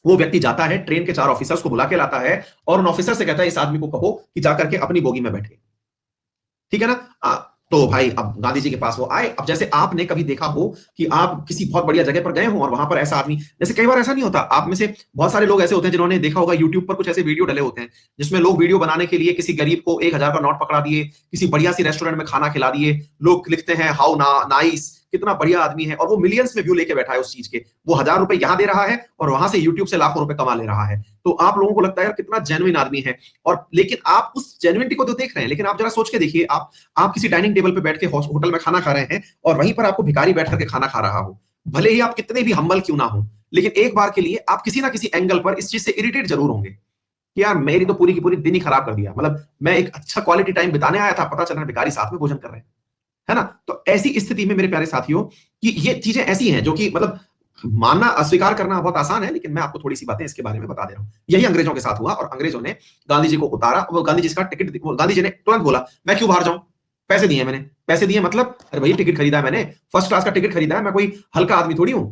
वो व्यक्ति जाता है, ट्रेन के 4 ऑफिसर्स को बुला के लाता है, और उन ऑफिसर से कहता है इस आदमी को कहो कि जाकर के अपनी बोगी में बैठे, ठीक है ना। तो भाई अब गांधी जी के पास वो आए। अब जैसे आपने कभी देखा हो कि आप किसी बहुत बढ़िया जगह पर गए हो और वहां पर ऐसा आदमी, जैसे कई बार ऐसा नहीं होता, आप में से बहुत सारे लोग ऐसे होते हैं जिन्होंने देखा होगा यूट्यूब पर कुछ ऐसे वीडियो डले होते हैं जिसमें लोग वीडियो बनाने के लिए किसी गरीब को 1,000 का नोट पकड़ा दिए, किसी बढ़िया सी रेस्टोरेंट में खाना खिला दिए, लोग लिखते हैं हाउ नाइस, कितना बढ़िया आदमी है, और वो मिलियंस में व्यू लेके बैठा है उस चीज के, वो 1,000 रुपए यहां दे रहा है और वहां से यूट्यूब से लाखों रुपए कमा ले रहा है। तो आप लोगों को लगता है यार कितना जेन्युइन आदमी है, और लेकिन आप उस जेन्युइनिटी को तो देख रहे हैं, लेकिन आप जरा सोच के देखिए, आप किसी डाइनिंग टेबल पे बैठ के होटल में खाना खा रहे हैं, और वहीं पर आपको भिखारी बैठ करके खाना खा रहा हो, भले ही आप कितने भी हम्बल क्यों ना हो, लेकिन एक बार के लिए आप किसी ना किसी एंगल पर इस चीज से इरिटेट जरूर होंगे कि यार मेरी तो पूरी की पूरी दिन ही खराब कर दिया। मतलब मैं एक अच्छा क्वालिटी टाइम बिताने आया था, पता चल रहा है भिखारी साथ में भोजन कर रहे हैं, है ना। तो ऐसी स्थिति में मेरे प्यारे साथियों, कि ये चीजें ऐसी हैं जो कि मतलब मानना अस्वीकार करना बहुत आसान है, लेकिन मैं आपको थोड़ी सी बातें इसके बारे में बता दे रहा हूं। यही अंग्रेजों के साथ हुआ, और अंग्रेजों ने गांधी जी को उतारा। वो गांधी जी का टिकट, गांधी जी ने तुरंत बोला मैं क्यों बाहर जाऊं, पैसे दिए मैंने, पैसे दिए मतलब, अरे भैया टिकट खरीदा है मैंने, फर्स्ट क्लास का टिकट खरीदा है, मैं कोई हल्का आदमी थोड़ी हूं,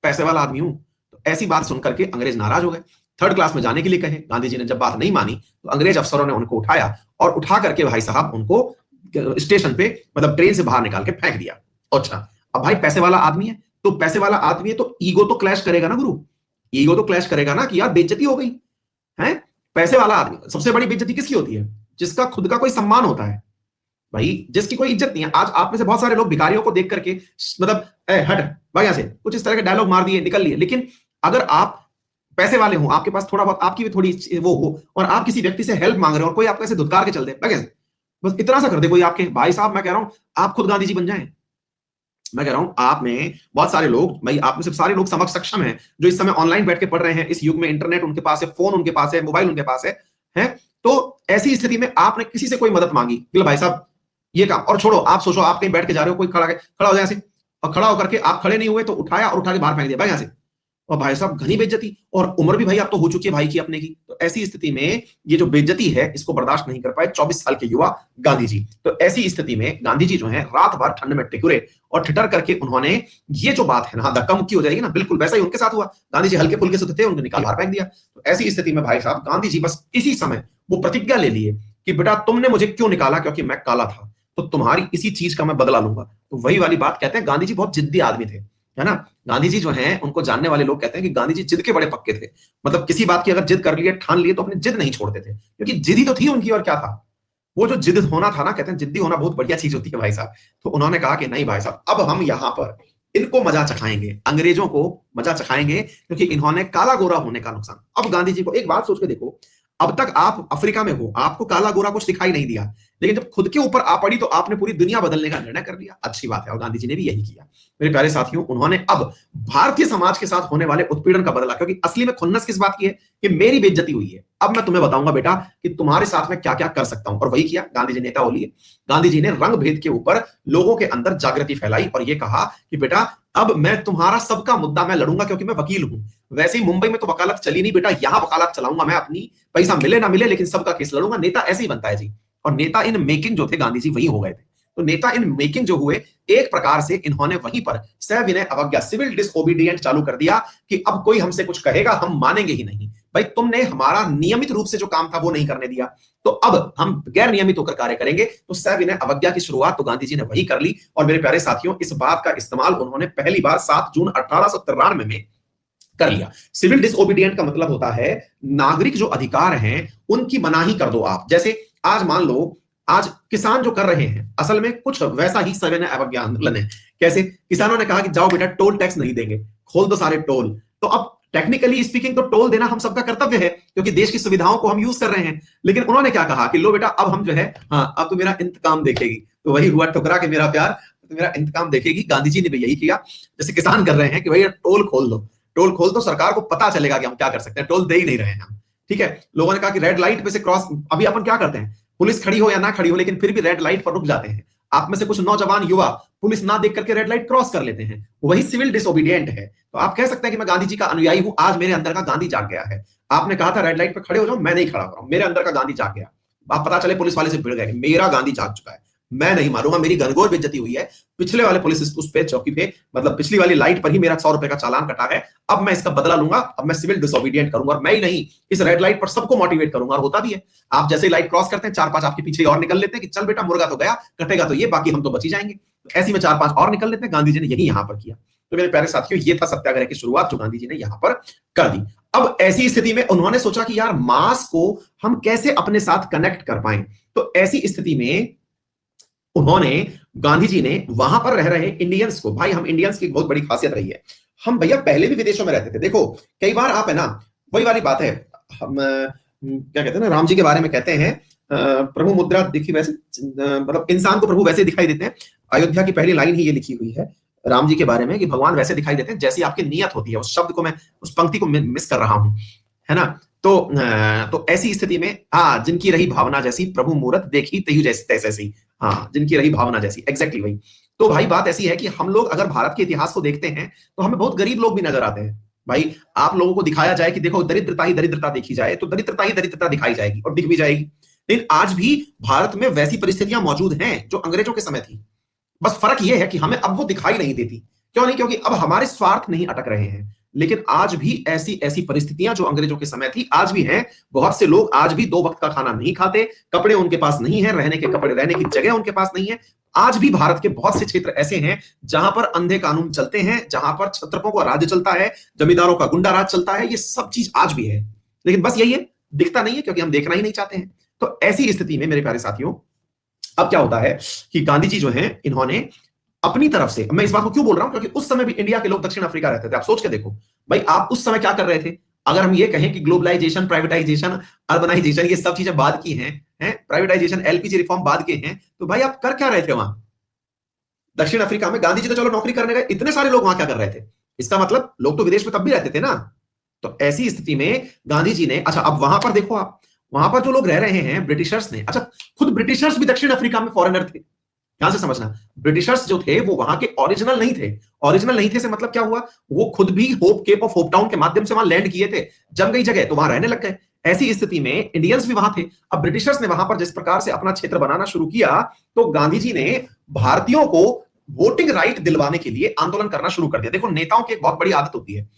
पैसे वाला आदमी हूं। तो ऐसी बात सुनकर के अंग्रेज नाराज हो गए, थर्ड क्लास में जाने के लिए कहे। गांधी जी ने जब बात नहीं मानी, तो अंग्रेज अफसरों ने उनको उठाया, और उठा करके भाई साहब उनको स्टेशन पे, मतलब ट्रेन से बाहर निकाल के फेंक दिया। अच्छा, अब भाई पैसे वाला आदमी है, तो पैसे वाला आदमी है तो ईगो तो क्लैश करेगा ना गुरु, ईगो तो क्लैश करेगा ना कि यार बेइज्जती हो गई है। पैसे वाला आदमी, सबसे बड़ी बेइज्जती किसकी होती है, जिसका खुद का कोई सम्मान होता है, भाई जिसकी कोई इज्जत नहीं है। आज आप में से बहुत सारे लोग भिखारियों को देख करके, मतलब हट भाई यहां से, कुछ इस तरह के डायलॉग मार दिए, निकल लिए। लेकिन अगर आप पैसे वाले हो, आपके पास थोड़ा बहुत आपकी भी थोड़ी वो हो, और आप किसी व्यक्ति से हेल्प मांग रहे हो, और कोई आपको ऐसे धुतकार के चल दे, बस इतना सा कर दे कोई आपके, भाई साहब मैं कह रहा हूं आप खुद गांधी जी बन जाएं। मैं कह रहा हूं आप में बहुत सारे लोग, भाई आप में से सारे लोग समझ सक्षम हैं जो इस समय ऑनलाइन बैठ के पढ़ रहे हैं। इस युग में इंटरनेट उनके पास है, फोन उनके पास है, मोबाइल उनके पास है। तो ऐसी स्थिति में आपने किसी से कोई मदद मांगी कि भाई साहब ये काम, और छोड़ो, आप सोचो आप कहीं बैठ के जा रहे हो, कोई खड़ा हो जाए ऐसे, और खड़ा होकर के आप खड़े नहीं हुए तो उठाया और उठा के बाहर फेंक दिया भाई यहाँ से, और भाई साहब घनी बेइज्जती, और उम्र भी भाई अब तो हो चुकी है भाई की अपने की। तो ऐसी स्थिति में ये जो बेइज्जती है, इसको बर्दाश्त नहीं कर पाए 24 साल के युवा गांधी जी। तो ऐसी स्थिति में गांधी जी जो है रात भर ठंड में टिकुरे, और ठिठर करके उन्होंने ये जो बात है ना, धक्का मुक्की हो जाएगी ना, बिल्कुल वैसा ही उनके साथ हुआ। गांधी जी हल्के फुल्के से थे, उनको निकाल बाहर फेंक दिया। तो ऐसी स्थिति में भाई साहब गांधी जी बस इसी समय वो प्रतिज्ञा ले लिए कि बेटा तुमने मुझे क्यों निकाला, क्योंकि मैं काला था, तो तुम्हारी इसी चीज का मैं बदला लूंगा। तो वही वाली बात, कहते हैं गांधी जी बहुत जिद्दी आदमी थे, है ना। गांधी जी जो हैं उनको जानने वाले लोग कहते हैं कि गांधी जी जिद के बड़े पक्के थे। मतलब किसी बात की अगर जिद कर लिए, ठान लिए, तो अपनी जिद नहीं छोड़ते थे, क्योंकि जिद ही तो थी उनकी, और क्या था वो जो जिद होना था ना, कहते हैं जिद्दी होना बहुत बढ़िया चीज होती है भाई साहब। तो उन्होंने कहा कि नहीं भाई साहब, अब हम यहां पर इनको मजा चखाएंगे, अंग्रेजों को मजा चखाएंगे, क्योंकि इन्होंने काला गोरा होने का नुकसान। अब गांधी जी को एक बात सोच के देखो, अब तक आप अफ्रीका में हो, आपको काला गोरा कुछ दिखाई नहीं दिया, लेकिन जब खुद के ऊपर आ पड़ी तो आपने पूरी दुनिया बदलने का निर्णय कर लिया। अच्छी बात है, और गांधी जी ने भी यही किया। मेरे प्यारे साथियों, उन्होंने अब भारतीय समाज के साथ होने वाले उत्पीड़न का बदला, क्योंकि असली में खुन्नस किस बात की है कि मेरी बेइज्जती हुई है, अब मैं तुम्हें बताऊंगा बेटा कि तुम्हारे साथ में क्या क्या कर सकता हूं। और वही किया गांधी जी। नेता बोलिए, गांधी जी ने रंग भेद के ऊपर लोगों के अंदर जागृति फैलाई और ये कहा कि बेटा अब मैं तुम्हारा सबका मुद्दा मैं लड़ूंगा, क्योंकि मैं वकील हूं। वैसे ही मुंबई में तो वकालत चली नहीं बेटा, यहां वकालत चलाऊंगा मैं अपनी, पैसा मिले ना मिले लेकिन सबका केस लड़ूंगा। नेता ऐसे ही बनता है जी। और नेता इन मेकिंग जो थे गांधी जी वही हो गए थे। तो नेता इन मेकिंग जो हुए, एक प्रकार से इन्होंने वहीं पर सविनय अवज्ञा, सिविल डिसओबीडिएंट चालू कर दिया कि अब कोई हमसे कुछ कहेगा हम मानेंगे ही नहीं। भाई तुमने हमारा नियमित रूप से जो काम था वो नहीं करने दिया, तो अब हम गैर नियमित होकर कार्य करेंगे। तो सविनय अवज्ञा की शुरुआत तो गांधी जी ने वही कर ली। और मेरे प्यारे साथियों, इस बात का इस्तेमाल उन्होंने पहली बार 7 जून 1893 में कर लिया। सिविल डिसओबीडिएंट का मतलब होता है नागरिक जो अधिकार हैं उनकी मनाही कर दो आप। जैसे आज मान लो, आज किसान जो कर रहे हैं असल में कुछ वैसा ही सविनय अवज्ञा आंदोलन है। कैसे? किसानों ने कहा कि जाओ बेटा टोल टैक्स नहीं देंगे, खोल दो सारे टोल। तो अब टेक्निकली स्पीकिंग तो टोल देना हम सबका कर्तव्य है, क्योंकि देश की सुविधाओं को हम यूज कर रहे हैं। लेकिन उन्होंने क्या कहा कि लो बेटा अब हम जो है, हाँ अब तो मेरा इंतकाम देखेगी। तो वही हुआ ठुकरा के मेरा प्यार, तो मेरा इंतकाम देखेगी। गांधी जी ने भी यही किया, जैसे किसान कर रहे हैं कि भैया टोल खोल दो, टोल खोल दो, सरकार को पता चलेगा कि हम क्या कर सकते हैं, टोल दे ही नहीं रहे हैं हम। ठीक है, लोगों ने कहा कि रेड लाइट पे से क्रॉस, अभी अपन क्या करते हैं, पुलिस खड़ी हो या ना खड़ी हो लेकिन फिर भी रेड लाइट पर रुक जाते हैं। आप में से कुछ नौजवान युवा पुलिस ना देख करके रेड लाइट क्रॉस कर लेते हैं, वही सिविल डिसोबीडिएंट है। तो आप कह सकते हैं कि मैं गांधी जी का अनुयायी हूं, आज मेरे अंदर का गांधी जाग गया है। आपने कहा था रेड लाइट पे खड़े हो जाओ, मैं नहीं खड़ा हो रहा हूं, मेरे अंदर का गांधी जाग गया। आप पता चले पुलिस वाले से भिड़ गए, मेरा गांधी जाग चुका है, मैं नहीं मारूंगा, मेरी घनघोर बेइज्जती हुई है। पिछले वाले पुलिस उस पे चौकी पे, मतलब पिछली वाली लाइट पर ही मेरा 100 रुपए का चालान कटा है, अब मैं इसका बदला लूंगा, अब मैं सिविल डिसोबीडिएंट करूंगा। और मैं ही नहीं, इस रेड लाइट पर सबको मोटिवेट करूंगा। और होता भी है, आप जैसे ही लाइट क्रॉस करते हैं 4-5 आपके पीछे और निकल लेते हैं कि चल बेटा मुर्गा तो गया, कटेगा तो ये, बाकी हम तो बची जाएंगे। तो ऐसी में 4-5 और निकल लेते हैं। गांधी जी ने यही यहां पर किया। तो मेरे प्यारे साथियों, ये था सत्याग्रह की शुरुआत जो गांधी जी ने यहां पर कर दी। अब ऐसी स्थिति में उन्होंने सोचा कि यार मास को हम कैसे अपने साथ कनेक्ट कर पाए। तो ऐसी स्थिति में उन्होंने, गांधी जी ने वहां पर रह रहे इंडियंस को, भाई हम इंडियंस की बहुत बड़ी खासियत रही है, हम भैया पहले भी विदेशों में रहते थे। देखो कई बार आप है ना, वही वाली बात है, हम क्या कहते हैं ना, राम जी के बारे में कहते हैं प्रभु मुद्रा दिखी वैसे, मतलब इंसान को प्रभु वैसे दिखाई देते हैं। अयोध्या की पहली लाइन ही ये लिखी हुई है राम जी के बारे में कि भगवान वैसे दिखाई देते हैं जैसी आपकी नियत होती है। उस शब्द को मैं, उस पंक्ति को मिस कर रहा हूं, है ना। तो ऐसी स्थिति में हाँ, जिनकी रही भावना जैसी प्रभु मूरत देखी तेहु जैसी तैसे सी। हाँ, जिनकी रही भावना जैसी, एग्जैक्टली वही। तो भाई बात ऐसी है कि हम लोग अगर भारत के इतिहास को देखते हैं तो हमें बहुत गरीब लोग भी नजर आते हैं। भाई आप लोगों को दिखाया जाए कि देखो दरिद्रता ही दरिद्रता देखी जाए तो दरिद्रता ही दरिद्रता दिखाई जाएगी और दिख भी जाएगी। लेकिन आज भी भारत में वैसी परिस्थितियां मौजूद हैं जो अंग्रेजों के समय थी। बस फर्क यह है कि हमें अब वो दिखाई नहीं देती। क्यों नहीं? क्योंकि अब हमारे स्वार्थ नहीं अटक रहे हैं। लेकिन आज भी ऐसी ऐसी परिस्थितियां जो अंग्रेजों के समय थी आज भी हैं। बहुत से लोग आज भी 2 वक्त का खाना नहीं खाते, कपड़े उनके पास नहीं है, रहने के कपड़े, रहने की जगह उनके पास नहीं है। आज भी भारत के बहुत से क्षेत्र ऐसे हैं जहां पर अंधे कानून चलते हैं, जहां पर छत्रपों का राज्य चलता है, जमींदारों का गुंडा राज चलता है। ये सब चीज आज भी है, लेकिन बस यही है, दिखता नहीं है क्योंकि हम देखना ही नहीं चाहते हैं। तो ऐसी स्थिति में मेरे प्यारे साथियों, अब क्या होता है कि गांधी जी जो हैं इन्होंने अपनी तरफ से, मैं इस बात को क्यों बोल रहा हूं क्योंकि उस समय भी इंडिया के लोग दक्षिण अफ्रीका रहते थे। आप सोच के देखो भाई, आप उस समय क्या कर रहे थे। अगर हम ये कहें कि ग्लोबलाइजेशन, प्राइवेटाइजेशन, अर्बनाइजेशन, ये सब चीजें बाद की हैं, प्राइवेटाइजेशन, एलपीजी रिफॉर्म बाद के हैं, तो भाई आप कर क्या रहे थे वहां दक्षिण अफ्रीका में? गांधी जी तो चलो नौकरी करने गए, इतने सारे लोग वहां क्या कर रहे थे? इसका मतलब लोग तो विदेश में तब भी रहते थे ना। तो ऐसी स्थिति में गांधी जी ने, अच्छा अब वहां पर देखो आप, वहां पर जो लोग रह रहे हैं ब्रिटिशर्स ने, अच्छा खुद ब्रिटिशर्स भी दक्षिण अफ्रीका में फॉरेनर थे। ध्यान से समझना, ब्रिटिशर्स जो थे वो वहां के ओरिजिनल नहीं थे। ओरिजिनल नहीं थे से मतलब क्या हुआ, वो खुद भी hope, cape of hope town के माध्यम से वहां लैंड किए थे, जम गई जगह तो वहां रहने लग गए। ऐसी स्थिति में इंडियंस भी वहां थे। अब ब्रिटिशर्स ने वहां पर जिस प्रकार से अपना क्षेत्र बनाना शुरू किया, तो गांधी जी ने भारतीयों को वोटिंग राइट दिलवाने के लिए आंदोलन करना शुरू कर दिया। देखो नेताओं की एक बहुत बड़ी आदत होती है,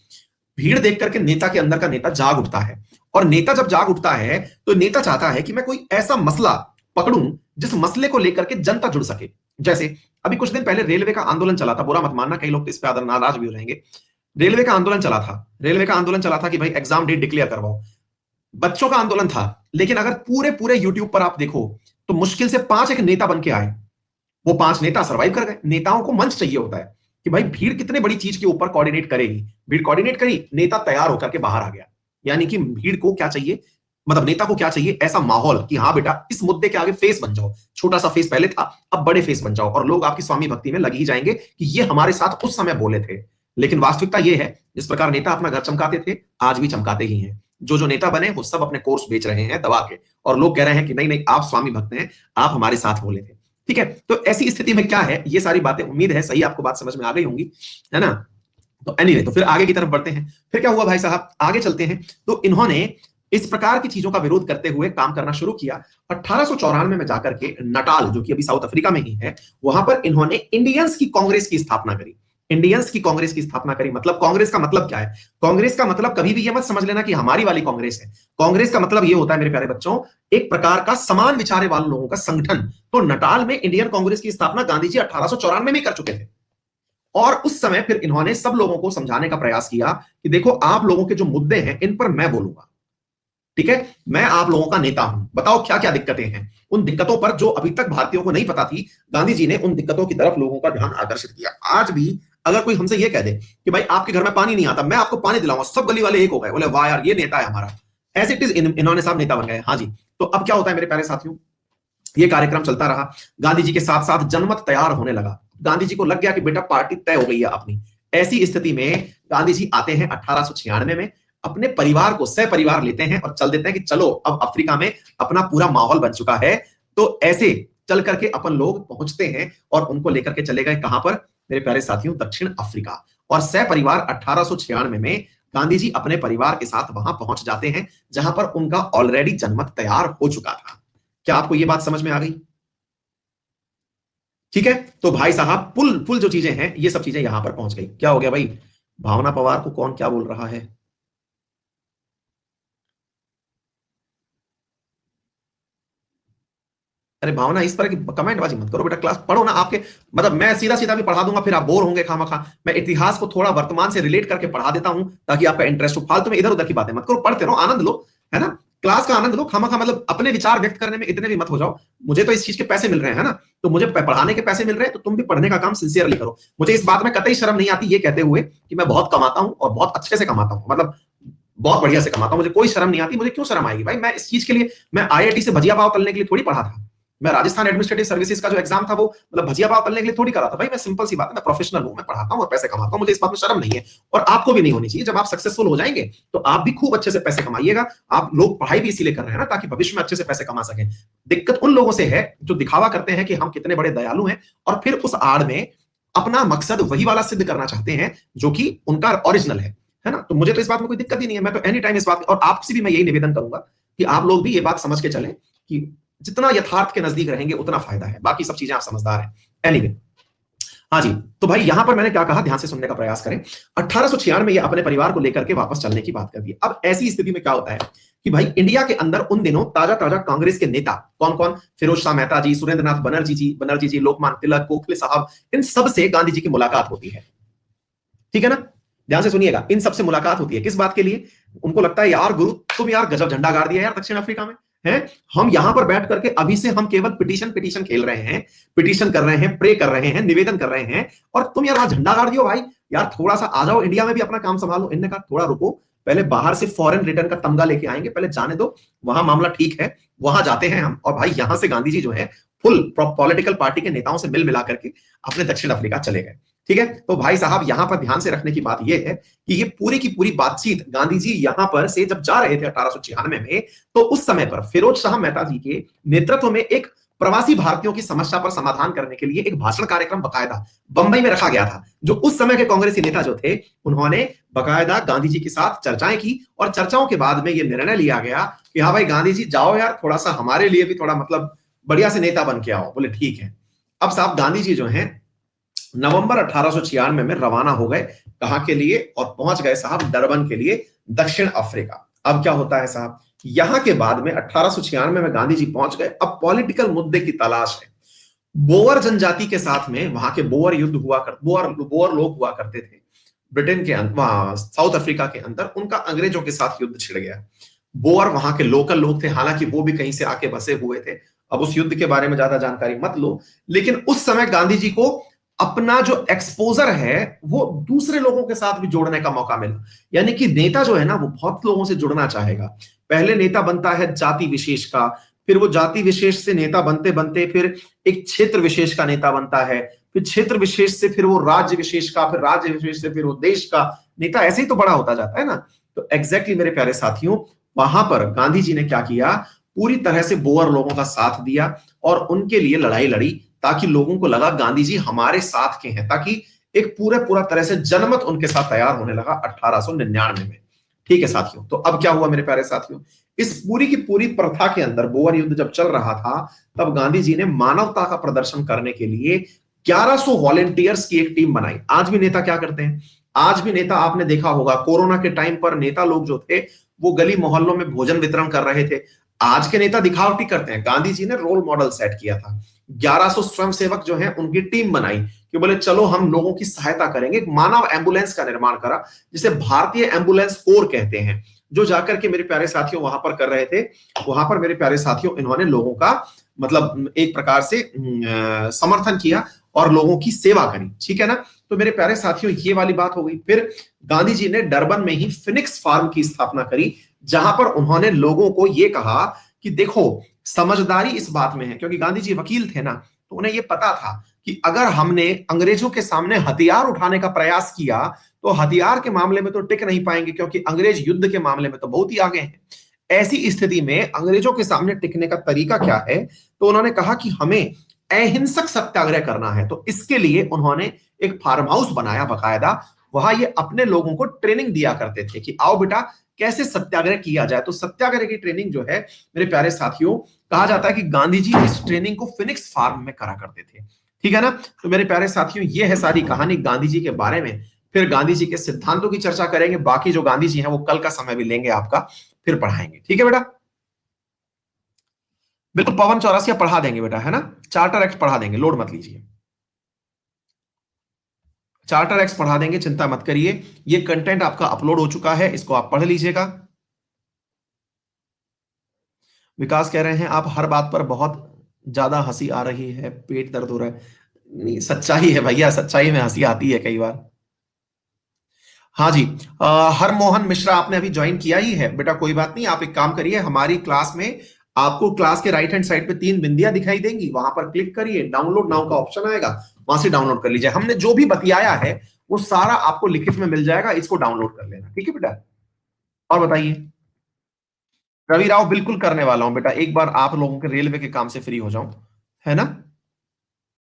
भीड़ देख करके नेता के अंदर का नेता जाग उठता है। और नेता जब जाग उठता है तो नेता चाहता है कि मैं कोई ऐसा मसला पकड़ूं जिस मसले को लेकर के जनता जुड़ सके। जैसे अभी कुछ दिन पहले रेलवे का आंदोलन चला था, बुरा मत मानना, कई लोग तो इस पे नाराज भी हो जाएंगे। रेलवे का आंदोलन चला था, रेलवे का आंदोलन चला था कि भाई एग्जाम डेट डिक्लेयर करवाओ। बच्चों का आंदोलन था, लेकिन अगर पूरे पूरे यूट्यूब पर आप देखो तो मुश्किल से 5 एक नेता बन के आए। वो 5 नेता सर्वाइव कर गए। नेताओं को मंच चाहिए होता है कि भाई भीड़ कितने बड़ी चीज के ऊपर कोऑर्डिनेट करेगी। भीड़ कोऑर्डिनेट करी, नेता तैयार होकर के बाहर आ गया। यानी कि भीड़ को क्या चाहिए, मतलब नेता को क्या चाहिए, ऐसा माहौल कि हाँ बेटा इस मुद्दे के आगे फेस बन जाओ, छोटा सा फेस पहले था अब बड़े फेस बन जाओ, और लोग आपकी स्वामी भक्ति में लग ही जाएंगे कि ये हमारे साथ उस समय बोले थे। लेकिन वास्तविकता ये है, जिस प्रकार नेता अपना घर चमकाते थे आज भी चमकाते ही हैं। जो नेता बने वो सब अपने कोर्स बेच रहे हैं दबा के, और लोग कह रहे हैं कि नहीं नहीं आप स्वामी भक्त हैं, आप हमारे साथ बोले थे। ठीक है, तो ऐसी स्थिति में क्या है, ये सारी बातें उम्मीद है सही आपको बात समझ में आ गई होंगी, है ना। तो एनीवे, तो फिर आगे की तरफ बढ़ते हैं। फिर क्या हुआ भाई साहब, आगे चलते हैं। तो इन्होंने इस प्रकार की चीजों का विरोध करते हुए काम करना शुरू किया। 1894 में जाकर के नटाल, जो कि अभी साउथ अफ्रीका में ही है, वहां पर इन्होंने इंडियंस की कांग्रेस की स्थापना करी। इंडियंस की कांग्रेस की स्थापना करी, मतलब कांग्रेस का मतलब क्या है, कांग्रेस का मतलब कभी भी ये मत समझ लेना कि हमारी वाली कांग्रेस है। कांग्रेस का मतलब ये होता है मेरे प्यारे बच्चों, एक प्रकार का समान विचारे वाले लोगों का संगठन। तो नटाल में इंडियन कांग्रेस की स्थापना गांधी जी 1894 में कर चुके थे। और उस समय फिर इन्होंने सब लोगों को समझाने का प्रयास किया कि देखो आप लोगों के जो मुद्दे हैं इन पर मैं बोलूंगा, ठीक है, मैं आप लोगों का नेता हूं, बताओ क्या क्या दिक्कतें हैं। उन दिक्कतों पर जो अभी तक भारतीयों को नहीं पता थी, गांधी जी ने उन दिक्कतों की तरफ लोगों का ध्यान आकर्षित किया। आज भी अगर कोई हमसे ये कह दे कि भाई आपके घर में पानी नहीं आता, मैं आपको पानी दिलाऊंगा, सब गली वाले एक हो गए, बोले वाह यार ये नेता है हमारा। एज इट इज इन्होंने सब नेता बन गए। हाँ जी, तो अब क्या होता है मेरे प्यारे साथियों, ये कार्यक्रम चलता रहा, गांधी जी के साथ साथ जनमत तैयार होने लगा। गांधी जी को लग गया कि बेटा पार्टी तय हो गई है अपनी। ऐसी स्थिति में गांधी जी आते हैं 1896 में, अपने परिवार को सह परिवार लेते हैं और चल देते हैं कि चलो अब अफ्रीका में अपना पूरा माहौल बन चुका है। तो ऐसे चल करके अपन लोग पहुंचते हैं और उनको लेकर के चले गए कहां पर मेरे प्यारे साथियों, दक्षिण अफ्रीका। और सह परिवार 1896 में गांधी जी अपने परिवार के साथ वहां पहुंच जाते हैं, जहां पर उनका ऑलरेडी जनमत तैयार हो चुका था। क्या आपको यह बात समझ में आ गई? ठीक है, तो भाई साहब पुल पुल जो चीजें हैं ये सब चीजें यहां पर पहुंच गई। क्या हो गया भाई, भावना पवार को कौन क्या बोल रहा है? अरे भावना, इस तरह की कमेंट बाजी मत करो बेटा, क्लास पढ़ो ना। आपके मतलब मैं सीधा सीधा भी पढ़ा दूंगा, फिर आप बोर होंगे खामखा। मैं इतिहास को थोड़ा वर्तमान से रिलेट करके पढ़ा देता हूं ताकि आपका इंटरेस्ट हो। फालतू में इधर उधर की बातें मत करो, पढ़ते रहो, आनंद लो, है ना। क्लास का आनंद लो खामखा, मतलब अपने विचार व्यक्त करने में इतने भी मत हो जाओ। मुझे तो इस चीज के पैसे मिल रहे हैं ना, तो मुझे पढ़ाने के पैसे मिल रहे हैं, तो तुम भी पढ़ने का काम सिंसियरली करो। मुझे इस बात में कतई शर्म नहीं आती ये कहते हुए कि मैं बहुत कमाता हूं और बहुत अच्छे से कमाता हूं, मतलब बहुत बढ़िया से कमाता हूं, मुझे कोई शर्म नहीं आती। मुझे क्यों शर्म आएगी भाई, मैं इस चीज के लिए, मैं आईआईटी से भजिया पाव तलने के लिए थोड़ी पढ़ा था। मैं राजस्थान एडमिनिस्ट्रेटिव सर्विसेज का जो एग्जाम था वो मतलब भजिया पाव तलने के लिए थोड़ी करा था भाई। मैं सिंपल सी बात है, मैं प्रोफेशनल हूं, मैं पढ़ाता हूं और पैसे कमाता हूं, मुझे इस बात में शर्म नहीं है। और आपको भी नहीं होनी चाहिए। जब आप सक्सेसफुल हो जाएंगे तो आप भी खूब अच्छे से पैसे कमाइएगा। आप लोग पढ़ाई भी इसीलिए कर रहे हैं ना, ताकि भविष्य में अच्छे से पैसे कमा सकें। दिक्कत उन लोगों से है जो दिखावा करते हैं कि हम कितने बड़े दयालु हैं, और फिर उस आड़ में अपना मकसद वही वाला सिद्ध करना चाहते हैं जो कि उनका ओरिजिनल है ना। तो मुझे तो इस बात में कोई दिक्कत ही नहीं है, मैं तो एनी टाइम इस बात, और आपसे भी मैं यही निवेदन करूंगा कि आप लोग भी ये बात समझ के चलें कि जितना यथार्थ के नजदीक रहेंगे उतना फायदा है, बाकी सब चीजें आप समझदार हैं। एनीवे, हाँ जी, तो भाई यहां पर मैंने क्या कहा, ध्यान से सुनने का प्रयास करें। 1896 में ये अपने परिवार को लेकर के वापस चलने की बात कर दी। अब ऐसी स्थिति में क्या होता है कि भाई इंडिया के अंदर उन दिनों ताजा ताजा कांग्रेस के नेता कौन कौन, फिरोज शाह मेहता जी, सुरेंद्र नाथ बनर्जी जी, लोकमान्य तिलक, गोखले साहब, इन सब से गांधी जी की मुलाकात होती है। ठीक है ना, ध्यान से सुनिएगा, इन सबसे मुलाकात होती है किस बात के लिए? उनको लगता है यार गुरु तुम यार गजब झंडा गाड़ दिया यार दक्षिण अफ्रीका में, है। हम यहां पर बैठ करके अभी से हम केवल पिटीशन पिटीशन खेल रहे हैं, पिटीशन कर रहे हैं, प्रे कर रहे हैं, निवेदन कर रहे हैं, और तुम यार वहां झंडा गाड़ दियो भाई। यार थोड़ा सा आ जाओ इंडिया में भी अपना काम संभालो। इनने कहा थोड़ा रुको, पहले बाहर से फॉरेन रिटर्न का तमगा लेके आएंगे, पहले जाने दो, वहां मामला ठीक है, वहां जाते हैं हम। और भाई यहां से गांधी जी जो है फुल पॉलिटिकल पार्टी के नेताओं से मिल मिला करके अपने दक्षिण अफ्रीका चले गए। ठीक है, तो भाई साहब यहां पर ध्यान से रखने की बात यह है कि ये पूरी की पूरी बातचीत गांधी जी यहां पर से जब जा रहे थे 1896 में, तो उस समय पर फिरोज शाह मेहता जी के नेतृत्व में एक प्रवासी भारतीयों की समस्या पर समाधान करने के लिए एक भाषण कार्यक्रम बकायदा बंबई में रखा गया था। जो उस समय के कांग्रेसी नेता जो थे उन्होंने बकायदा गांधी जी के साथ चर्चाएं की, और चर्चाओं के बाद में यह निर्णय लिया गया कि हाँ भाई गांधी जी जाओ यार, थोड़ा सा हमारे लिए भी थोड़ा मतलब बढ़िया से नेता बन के आओ। बोले ठीक है। अब साहब गांधी जी जो है नवंबर 1896 में रवाना हो गए, कहां के लिए, और पहुंच गए साहब डरबन के लिए, दक्षिण अफ्रीका। अब क्या होता है साहब, यहां के बाद में 1896 में गांधी जी पहुंच गए। अब पॉलिटिकल मुद्दे की तलाश है। बोअर जनजाति के साथ में वहां के बोअर युद्ध हुआ कर, बोअर लोग हुआ करते थे ब्रिटेन के अंदर, वहां साउथ अफ्रीका के अंदर उनका अंग्रेजों के साथ युद्ध छिड़ गया। बोअर वहां के लोकल लोग थे, हालांकि वो भी कहीं से आके बसे हुए थे। अब उस युद्ध के बारे में ज्यादा जानकारी मत लो, लेकिन उस समय गांधी जी को अपना जो एक्सपोजर है वो दूसरे लोगों के साथ भी जोड़ने का मौका मिला। यानी कि नेता जो है ना वो बहुत लोगों से जुड़ना चाहेगा। पहले नेता बनता है जाति विशेष का, फिर वो जाति विशेष से नेता बनते बनते फिर एक क्षेत्र विशेष का नेता बनता है, फिर क्षेत्र विशेष से फिर वो राज्य विशेष का, फिर राज्य विशेष से फिर वो देश का नेता, ऐसे ही तो बड़ा होता जाता है ना। तो एग्जैक्टली मेरे प्यारे साथियों, वहां पर गांधी जी ने क्या किया, पूरी तरह से बोअर लोगों का साथ दिया और उनके लिए लड़ाई लड़ी, ताकि लोगों को लगा गांधी जी हमारे साथ के हैं, ताकि एक पूरा तरह से जनमत उनके साथ तैयार होने लगा 1899 में। ठीक है साथियों, तो अब क्या हुआ मेरे प्यारे साथियों, इस पूरी की पूरी प्रथा के अंदर बोअर युद्ध जब चल रहा था, तब गांधी जी ने मानवता का प्रदर्शन करने के लिए 1100 वॉलेंटियर्स की एक टीम बनाई। आज भी नेता क्या करते हैं, आज भी नेता आपने देखा होगा, कोरोना के टाइम पर नेता लोग जो थे वो गली मोहल्लों में भोजन वितरण कर रहे थे। आज के नेता दिखावटी करते हैं, गांधी जी ने रोल मॉडल सेट किया था। 1100 स्वयंसेवक जो हैं उनकी टीम बनाई कि बोले चलो हम लोगों की सहायता करेंगे। एक मानव एम्बुलेंस का निर्माण करा, जिसे भारतीय एम्बुलेंस कोर कहते हैं, जो जाकर के मेरे प्यारे साथियों वहां पर कर रहे थे। वहां पर मेरे प्यारे साथियों इन्होंने लोगों का मतलब एक प्रकार से समर्थन किया और लोगों की सेवा करी। ठीक है ना। तो मेरे प्यारे साथियों ये वाली बात हो गई। फिर गांधी जी ने डरबन में ही फिनिक्स फार्म की स्थापना करी, जहां पर उन्होंने लोगों को यह कहा कि देखो समझदारी इस बात में है, क्योंकि गांधी जी वकील थे ना, तो उन्हें यह पता था कि अगर हमने अंग्रेजों के सामने हथियार उठाने का प्रयास किया तो हथियार के मामले में तो टिक नहीं पाएंगे, क्योंकि अंग्रेज युद्ध के मामले में तो बहुत ही आगे हैं। ऐसी स्थिति में अंग्रेजों के सामने टिकने का तरीका क्या है, तो उन्होंने कहा कि हमें अहिंसक सत्याग्रह करना है। तो इसके लिए उन्होंने एक फार्म हाउस बनाया बकायदा, वहां ये अपने लोगों को ट्रेनिंग दिया करते थे कि आओ बेटा कैसे सत्याग्रह किया जाए। तो सत्याग्रह की ट्रेनिंग जो है मेरे प्यारे साथियों, कहा जाता है कि गांधी जी इस ट्रेनिंग को फिनिक्स फार्म में करा करते थे। ठीक है ना। तो मेरे प्यारे साथियों ये है सारी कहानी गांधी जी के बारे में। फिर गांधी जी के सिद्धांतों की चर्चा करेंगे, बाकी जो गांधी जी हैं वो कल का समय भी लेंगे आपका, फिर पढ़ाएंगे। ठीक है बेटा, बिल्कुल पवन चौरसिया पढ़ा देंगे बेटा, है ना। चार्टर एक्ट पढ़ा देंगे, लोड मत लीजिए, चार्टर एक्ट पढ़ा देंगे, चिंता मत करिए। ये कंटेंट आपका अपलोड हो चुका है, इसको आप पढ़ लीजिएगा। विकास कह रहे हैं आप हर बात पर बहुत ज्यादा हंसी आ रही है, पेट दर्द हो रहा है। नहीं, सच्चाई है भैया, सच्चाई में हंसी आती है कई बार। हाँ जी। हरमोहन मिश्रा आपने अभी ज्वाइन किया ही है बेटा, कोई बात नहीं, आप एक काम करिए, हमारी क्लास में आपको क्लास के राइट हैंड साइड पे 3 बिंदियां दिखाई देंगी, वहां पर क्लिक करिए, डाउनलोड नाउ का ऑप्शन आएगा, वहां से डाउनलोड कर लीजिए। हमने जो भी बतियाया है वो सारा आपको लिखित में मिल जाएगा, इसको डाउनलोड कर लेना। ठीक है बेटा, और बताइए। रवि राव बिल्कुल करने वाला हूं बेटा, एक बार आप लोगों के रेलवे के काम से फ्री हो जाऊं, है ना।